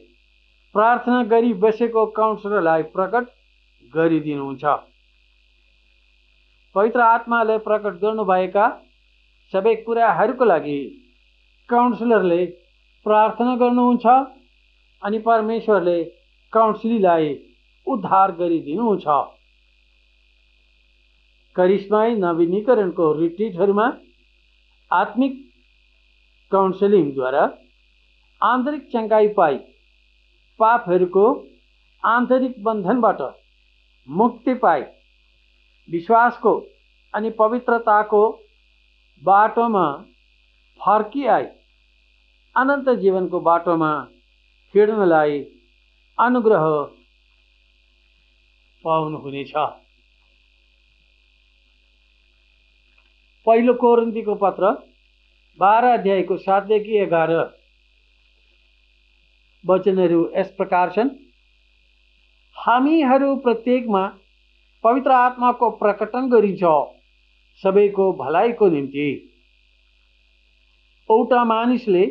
प्रार्थना गरी बसेको काउन्सिलरलाई प्रकट गरिदिनुहुन्छ। पवित्र आत्माले प्रकट गर्नुभएका सबै कुराहरूको लागि काउन्सिलरले प्रार्थना गर्नुहुन्छ अनि परमेश्वरले काउन्सिलीलाई उद्धार गरिदिनुहुन्छ। करिश्माई नवीनीकरणको रिट्रिटहरूमा आत्मिक काउन्सिलिङद्वारा आन्तरिक चङ्गाई पाई पापहरूको आन्तरिक बन्धनबाट मुक्ति पाई विश्वासको अनि पवित्रताको बाटोमा फर्किआई अनन्त जीवनको बाटोमा हिँड्नलाई अनुग्रह पाउनुहुनेछ। पहिलो कोरिन्थीको पत्र 12 अध्यायको 7 देखि 11 वचनहरू यस प्रकार छन्। हामीहरू प्रत्येकमा पवित्र आत्माको प्रकटन गरिन्छ सबैको भलाइको निम्ति। एउटा मानिसले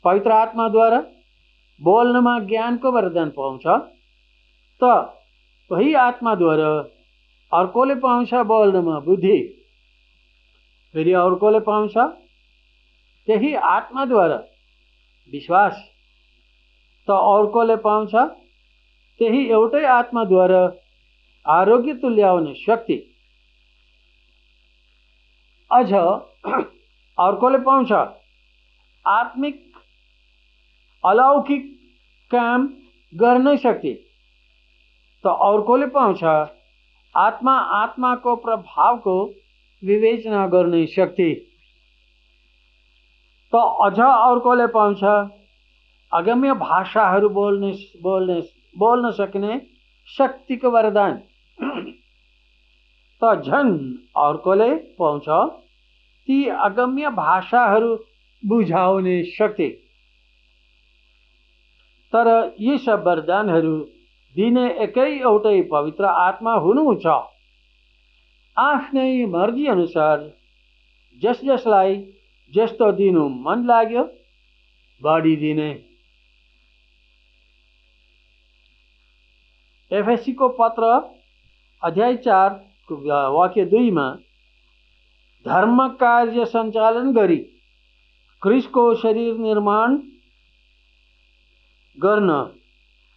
पवित्र आत्माद्वारा बोल्नमा ज्ञानको वरदान पाउँछ त वही आत्माद्वारा अर्कोले पाउँछ बोल्नमा बुद्धि। फेरि अर्कोले पाउँछ त्यही आत्माद्वारा विश्वास त अर्कोले पाउँछ त्यही एउटै आत्माद्वारा आरोग्य तुल्याउने शक्ति। अझ अर्कोले पाउँछ आत्मिक अलौकिक काम गर्ने शक्ति त अर्कोले पाउँछ आत्माको प्रभावको विवेचना गर्ने शक्ति त अझ अर्कोले पाउँछ अगम्य भाषाहरू बोल्न सक्ने शक्तिको वरदान त झन् अर्कोले पाउँछ ती अगम्य भाषाहरू बुझाउने शक्ति। तर यी सब वरदानहरू दिने एकै एउटै पवित्र आत्मा हुनुहुन्छ। आफ्नै मर्जी अनुसार जस जसलाई जस्तो दिनु मन लाग्यो बढी दिने। एफएसीको पत्र अध्याय 4 वाक्य 2 मा धर्म कार्य सञ्चालन गरी क्रिस्टको शरीर निर्माण गर्न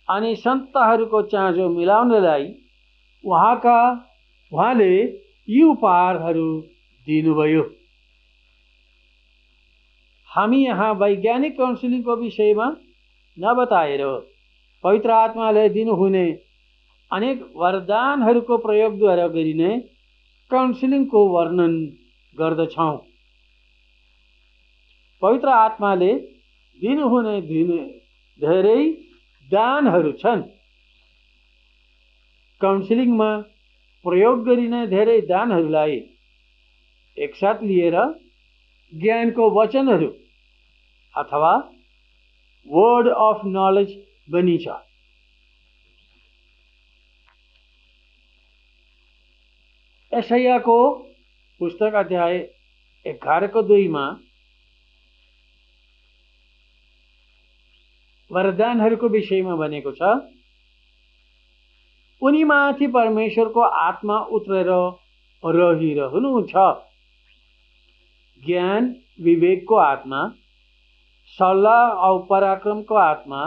अनि सन्तहरूको चाँजो मिलाउनलाई उहाँले यी उपहारहरू दिनुभयो। हामी यहाँ वैज्ञानिक काउन्सिलिङको विषयमा नबताएर पवित्र आत्माले दिनुहुने अनेक वरदानहरूको प्रयोगद्वारा गरिने काउन्सिलिङको वर्णन गर्दछौँ। पवित्र आत्माले दिनुहुने धेरै दानहरू छन्। काउन्सिलिङमा प्रयोग गरिने धेरै दानहरूलाई एकसाथ लिएर ज्ञानको वचनहरू अथवा वर्ड अफ नलेज भनिन्छ। यशायाको पुस्तक अध्याय 11 2 मा वरदानहरूको विषयमा भनेको छ। उनीमाथि परमेश्वरको आत्मा उत्रेर रहिरहनुहुन्छ। ज्ञान विवेकको आत्मा, सल्लाह औ पराक्रमको आत्मा,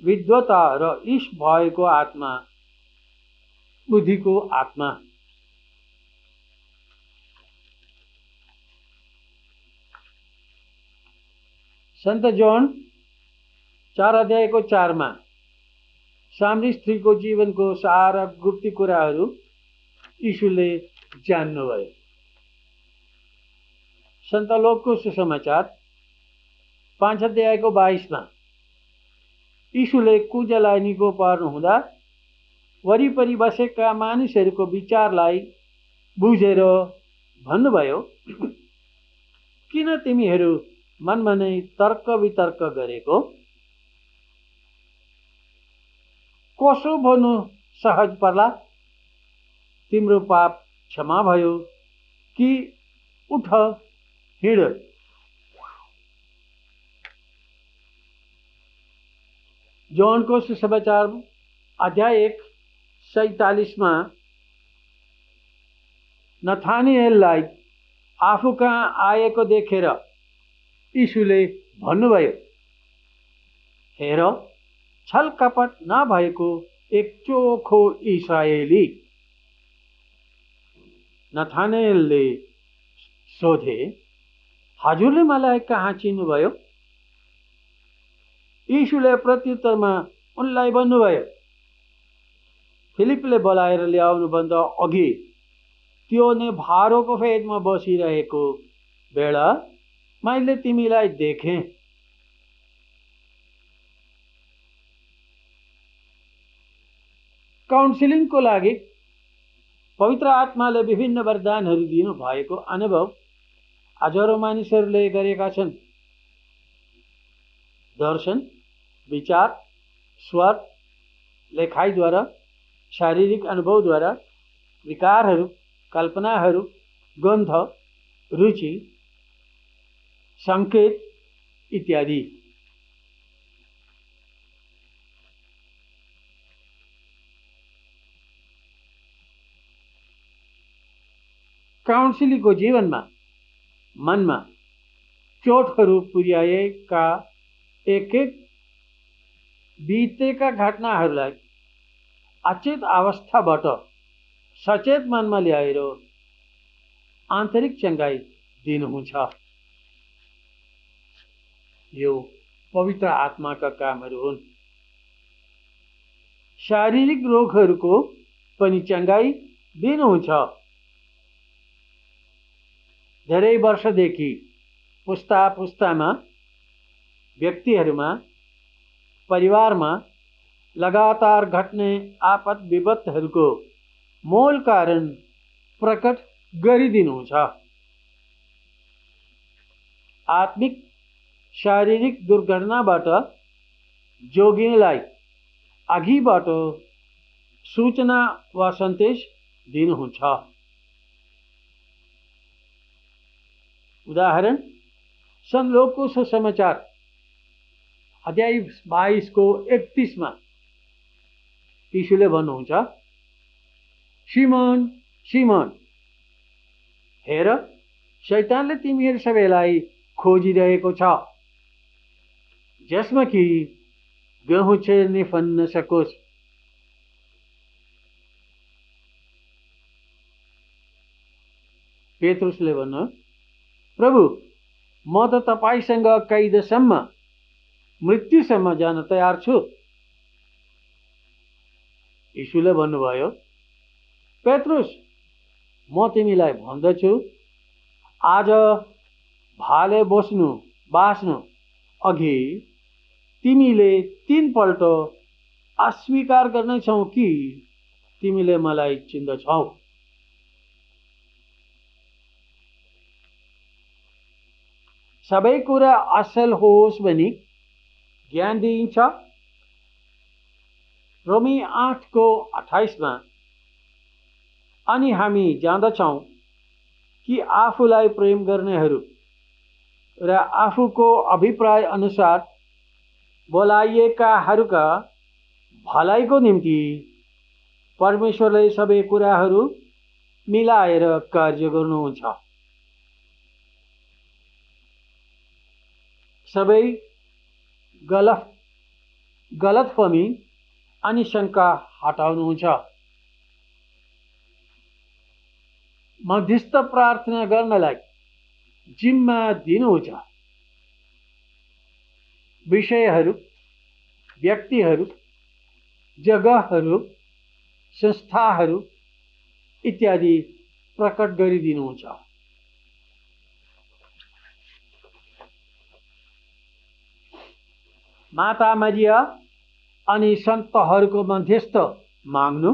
विद्वता र ईश भएको आत्मा, बुद्धिको आत्मा। सन्त जोन 4 अध्यायको 4 मा साम्री स्त्रीको जीवनको सारा गुप्ती कुराहरू यीशुले जान्नुभयो। सन्त लोकको सुसमाचार 5 अध्यायको 22 मा यीशुले कुजालाई निको पार्नु हुँदा वरिपरि बसेका मानिसहरूको विचारलाई बुझेर भन्नुभयो, किन तिमीहरू मनमा नै तर्क वितर्क गरेको? कसो भन्नु सहज पर्ला? तिम्रो पाप क्षमा भयो कि उठ हिँड। जोनको सुसमाचार अध्याय 1 47 मा नथानिएललाई आफू कहाँ आएको देखेर यीशुले भन्नुभयो, हेर, छल कपट नभएको एक चोखो इस्राएली। नथानिएलले सोधे, हजुरले मलाई कहाँ चिन्नुभयो? यीशुले प्रत्युत्तरमा उनलाई भन्नुभयो, फिलिपले बोलाएर ल्याउनुभन्दा अघि त्यो नै भारोको फेदमा बसिरहेको बेला मैले तिमीलाई देखेँ। काउन्सिलिङको लागि पवित्र आत्माले विभिन्न वरदानहरू दिनु भएको अनुभव हजारौं मानिसहरूले गरेका छन्। दर्शन, विचार, स्वर, लेखाइद्वारा, शारीरिक अनुभवद्वारा, विकारहरू, कल्पनाहरू, गन्ध, रुचि, संकेत इत्यादि। काउन्सिलीको जीवनमा मनमा चोटहरू पुर्याएका एक बितेका घटनाहरूलाई अचेत अवस्थाबाट सचेत मनमा ल्याएर आन्तरिक चङ्गाई दिनुहुन्छ। यो पवित्र आत्माका कामहरू हुन्। शारीरिक रोगहरूको पनि चङ्गाई दिनुहुन्छ। धेरै वर्षदेखि पुस्ता पुस्तामा व्यक्तिहरूमा, परिवारमा लगातार घट्ने आपद विपदहरूको मूल कारण प्रकट गरिदिनुहुन्छ। आत्मिक शारीरिक दुर्घटनाबाट जोगिनलाई अघिबाट सूचना वा सन्देश दिनुहुन्छ। उदाहरण, सन्त लोकको सुसमाचार अध्याय 22 को 31 मा यीशुले भन्नुहुन्छ, सिमोन सिमोन, हेर, शैतानले तिमीहरू सबैलाई खोजिरहेको छ, जसमा कि गहुँ छेर्ने फन्न सकोस्। पेत्रुसले भन्नु, प्रभु, म त तपाईसँग कैदसम्म, मृत्युसम्म जान तयार छु। यीशुले भन्नुभयो, पेत्रुस, म तिमीलाई भन्दछु, आज भाले बाँच्नु अघि तिमीले 3 पल्ट अस्वीकार गर्नेछौ कि तिमीले मलाई चिन्दछौ। सबै कुरा असल होस् भनी ज्ञान दिइन्छ। रोमी 8 को 28 मा, अनि हामी जान्दछौँ कि आफूलाई प्रेम गर्नेहरू र आफूको अभिप्राय अनुसार बोलाइएकाहरूका भलाइको निम्ति परमेश्वरले सबै कुराहरू मिलाएर कार्य गर्नुहुन्छ। सबै गलतफहमी अनि शङ्का हटाउनुहुन्छ। मध्यस्थ प्रार्थना गर्नलाई जिम्मा दिनुहुन्छ। विषयहरू, व्यक्तिहरू, जग्गाहरू, संस्थाहरू इत्यादि प्रकट गरिदिनुहुन्छ। माता मरिया अनि सन्तहरूको मध्यस्थ माग्नु,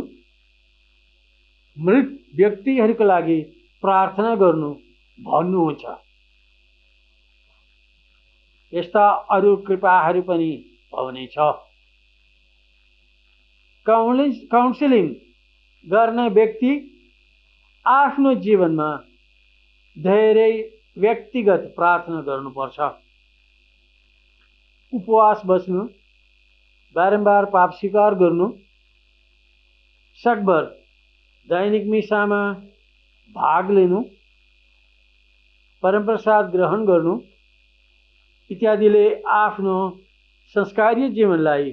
मृत व्यक्तिहरूको लागि प्रार्थना गर्नु भन्नुहुन्छ। यस्ता अरू कृपाहरू पनि पाउनेछ। काउन्सिलिङ गर्ने व्यक्ति आफ्नो जीवनमा धेरै व्यक्तिगत प्रार्थना गर्नुपर्छ। उपवास बस्नु, बारम्बार पाप स्वीकार गर्नु, सकभर दैनिक मिसामा भाग लिनु, परमप्रसाद ग्रहण गर्नु इत्यादिले आफ्नो संस्कारीय जीवनलाई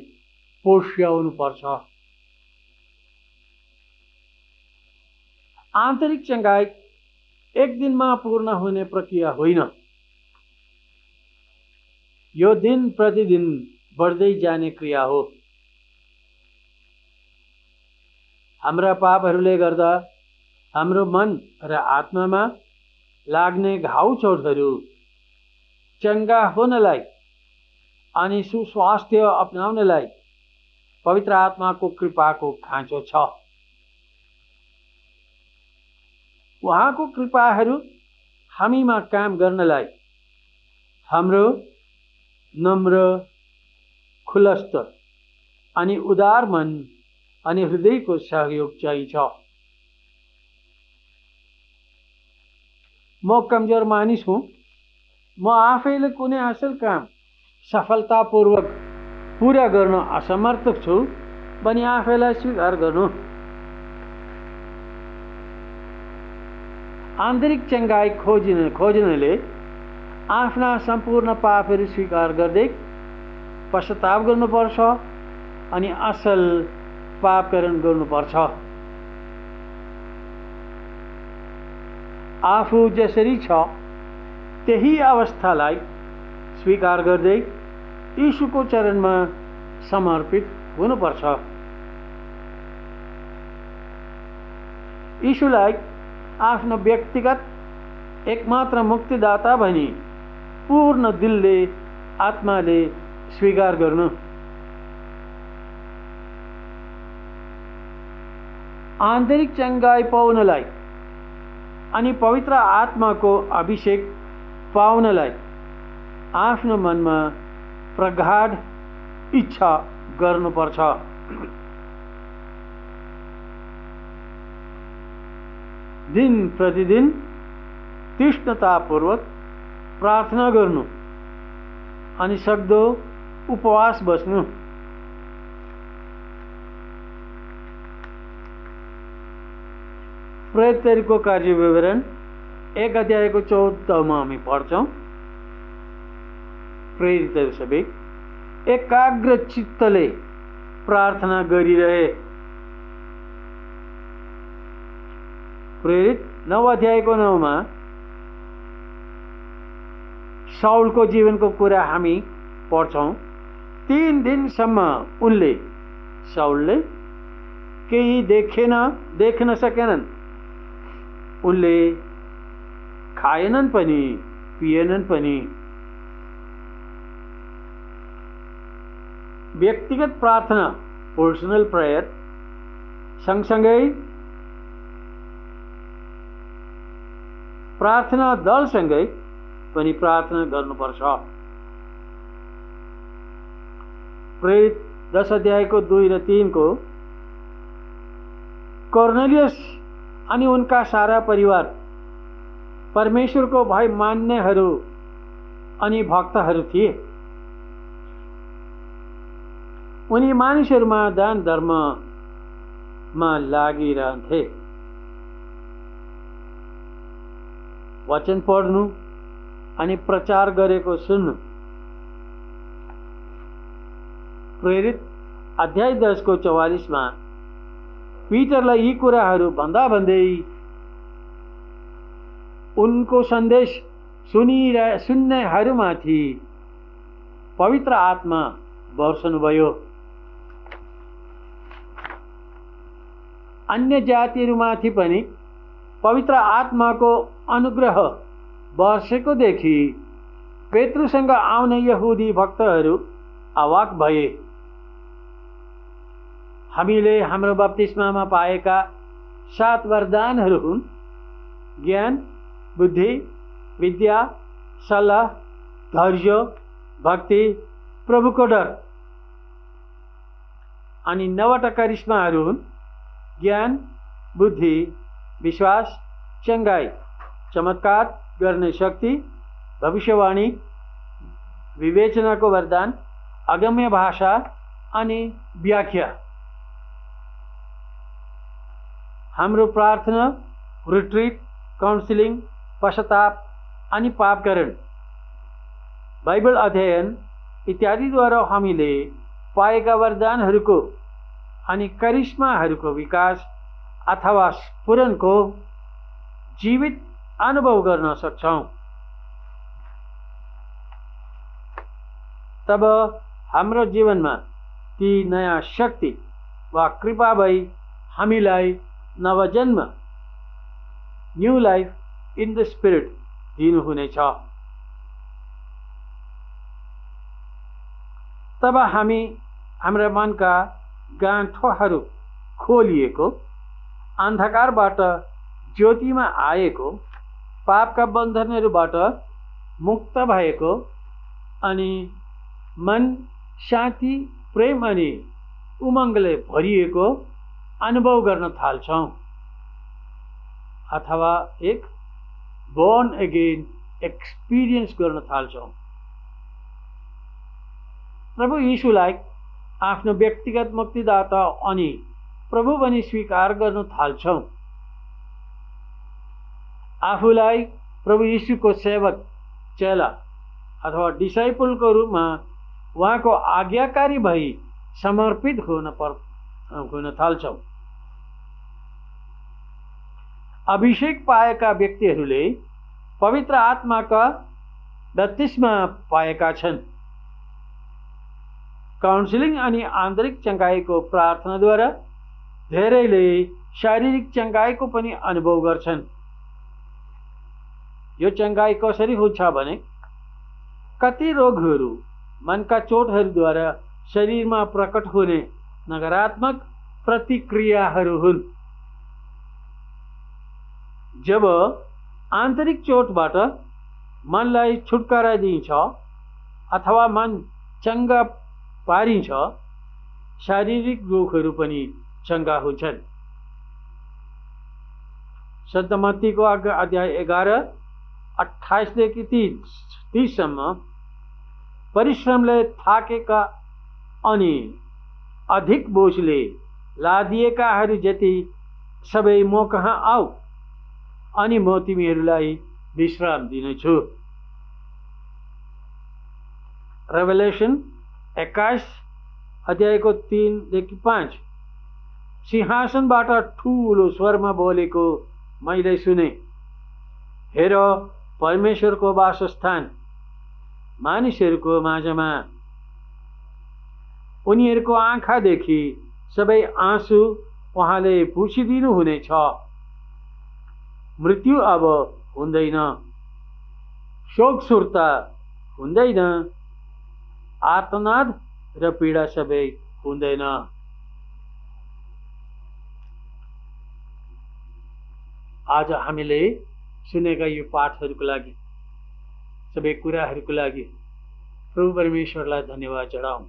पोष्याउनुपर्छ। आन्तरिक चङ्गाई एक दिनमा पूर्ण हुने प्रक्रिया होइन। यो दिन प्रतिदिन बढ्दै जाने क्रिया हो। हाम्रा पापहरूले गर्दा हाम्रो मन र आत्मामा लाग्ने घाउ चोटहरू चङ्गा हुनलाई अनि सुस्वास्थ्य अपनाउनलाई पवित्र आत्माको कृपाको खाँचो छ। उहाँको कृपाहरू हामीमा काम गर्नलाई हाम्रो नम्र, खुलस्त अनि उदार मन अनि हृदयको सहयोग चाहिन्छ। म कमजोर मानिस हुँ। म आफैले कुनै असल काम सफलतापूर्वक पूरा गर्न असमर्थ छु भनी आफैलाई स्वीकार गर्नु। आन्तरिक चङ्गाई खोज्नले आफ्ना सम्पूर्ण पापहरू स्वीकार गर्दै पश्चाताप गर्नुपर्छ अनि असल पापकरण गर्नुपर्छ। आफू जसरी छ त्यही अवस्थालाई स्वीकार गर्दै यीशुको चरणमा समर्पित हुनुपर्छ। यीशुलाई आफ्नो व्यक्तिगत एकमात्र मुक्तिदाता भनी पूर्ण दिलले आत्माले स्वीकार गर्नु। आन्तरिक चङ्गाई पाउनलाई अनि पवित्र आत्माको अभिषेक पाउनलाई आफ्नो मनमा प्रगाढ इच्छा गर्नुपर्छ। दिन प्रतिदिन तीक्ष्णतापूर्वक प्रार्थना गर्नु अनि सक्दो उपवास बस्नु। प्रेरितहरूको कार्य विवरण 1 अध्यायको 14मा हामी पढ्छौँ। प्रेरितहरू सबै एकाग्र चित्तले प्रार्थना गरिरहे। प्रेरित 9 अध्यायको 9मा साउलको जीवनको कुरा हामी पढ्छौँ। 3 दिनसम्म साउलले केही देख्न सकेनन्। उनले खाएनन् पनि पिएनन् पनि। व्यक्तिगत प्रार्थना, पर्सनल प्रेयर सँगसँगै प्रार्थना दलसँगै पनि प्रार्थना गर्नुपर्छ। प्रेरित 10 अध्यायको 2 र 3 को कर्नेलियस अनि उनका सारा परिवार परमेश्वरको भय मान्नेहरू अनि भक्तहरू थिए। उनी मानिसहरूमा दान धर्म मा लागिरहन्थे। वचन पढ्नु अनि प्रचार गरेको सुन्नु। प्रेरित अध्याय 10 को 44 मा पिटरलाई यी कुराहरू भन्दा भन्दै उनको सन्देश सुन्नेहरूमाथि पवित्र आत्मा बर्सनुभयो। अन्य जातिहरूमाथि पनि पवित्र आत्माको अनुग्रह वर्षेको देखि पेत्रुसँग आउने यहुदी भक्तहरू अवाक भए। हामीले हाम्रो बप्तिस्मामा पाएका 7 वरदानहरू हुन्: ज्ञान, बुद्धि, विद्या, सल्लाह, धैर्य, भक्ति, प्रभुको डर। अनि 9वटा करिश्माहरू हुन्: ज्ञान, बुद्धि, विश्वास, चंगाई, चमत्कार गर्ने शक्ति, भविष्यवाणी, विवेचनाको वरदान, अगम्य भाषा अनि व्याख्या। हाम्रो प्रार्थना, रिट्रिट, काउन्सिलिङ, पश्चाताप अनि पापकरण, बाइबल अध्ययन इत्यादिद्वारा हामीले पाएका वरदानहरूको अनि करिश्माहरूको विकास अथवा स्फुरणको जीवित अनुभव गर्न सक्छौं। तब हाम्रो जीवनमा ती नयाँ शक्ति वा कृपा भई हामीलाई नवजन्म, new life in the spirit दिनुहुनेछ। तब हामी हाम्रा मनका गाँठोहरू खोलिएको, अन्धकारबाट ज्योतिमा आएको, पापका बन्धनहरूबाट मुक्त भएको अनि मन शान्ति, प्रेम अनि उमङ्गले भरिएको अनुभव गर्न थाल्छौं, अथवा एक बोर्न अगेन एक्सपिरियन्स गर्न थाल्छौं। प्रभु यीशुलाई आफ्नो व्यक्तिगत मुक्तिदाता अनि प्रभु भनी स्वीकार गर्न थाल्छौं। आफूलाई प्रभु यीशुको सेवक, चेला अथवा डिसाइपलको रूपमा उहाँको आज्ञाकारी भई समर्पित हुन थाल्छौं। अभिषेक पाएका व्यक्तिहरूले पवित्र आत्माका बत्तिस्मा पाएका छन्। काउन्सिलिङ अनि आन्तरिक चंगाईको प्रार्थनाद्वारा धेरैले शारीरिक चंगाईको पनि अनुभव गर्छन्। यो चंगाई कसरी हुन्छ भने कति रोगहरू मनका चोटहरूद्वारा शरीरमा प्रकट हुने नकारात्मक प्रतिक्रियाहरू हुन्। जब आन्तरिक चोटबाट मनलाई छुटकारा दिइन्छ अथवा मन चंगा पारिन्छ, शारीरिक रोगहरू पनि चंगा हुन्छन्। सन्त मत्तीको अध्याय 11 28 देखि 30 सम्म परिश्रमले थाकेका अनि अधिक बोझले लादिएकाहरू जति सबै म कहाँ आऊ अनि म तिमीहरूलाई विश्राम दिनेछु। रेभेलेसन 21 अध्यायको 3 देखि 5 सिंहासनबाट ठूलो स्वरमा बोलेको मैले सुने, हेर परमेश्वरको वासस्थान मानिसहरूको माझमा, उनीहरूको आँखादेखि सबै आँसु उहाँले पुछिदिनु हुनेछ। मृत्यु अब हुँदैन, शोक सुर्ता हुँदैन, आर्तनाद र पीडा सबै हुँदैन। आज हामीले सुनेका यो पाठहरूको लागि, सबै कुराहरूको लागि प्रभु परमेश्वरलाई धन्यवाद चढाऊं।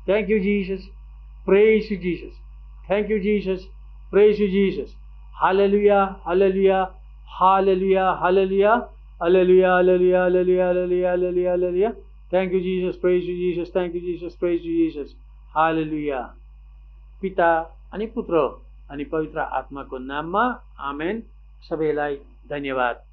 Thank you, Jesus. Praise you, Jesus. Thank you, Jesus. Praise you, Jesus. Hallelujah, hallelujah, hallelujah, hallelujah, hallelujah, hallelujah, hallelujah, hallelujah, hallelujah, hallelujah. Thank you, Jesus. Praise you, Jesus. Thank you, Jesus. Praise you, Jesus. हालेलुया। पिता अनि पुत्र अनि पवित्र आत्माको नाममा आमेन। सबैलाई धन्यवाद।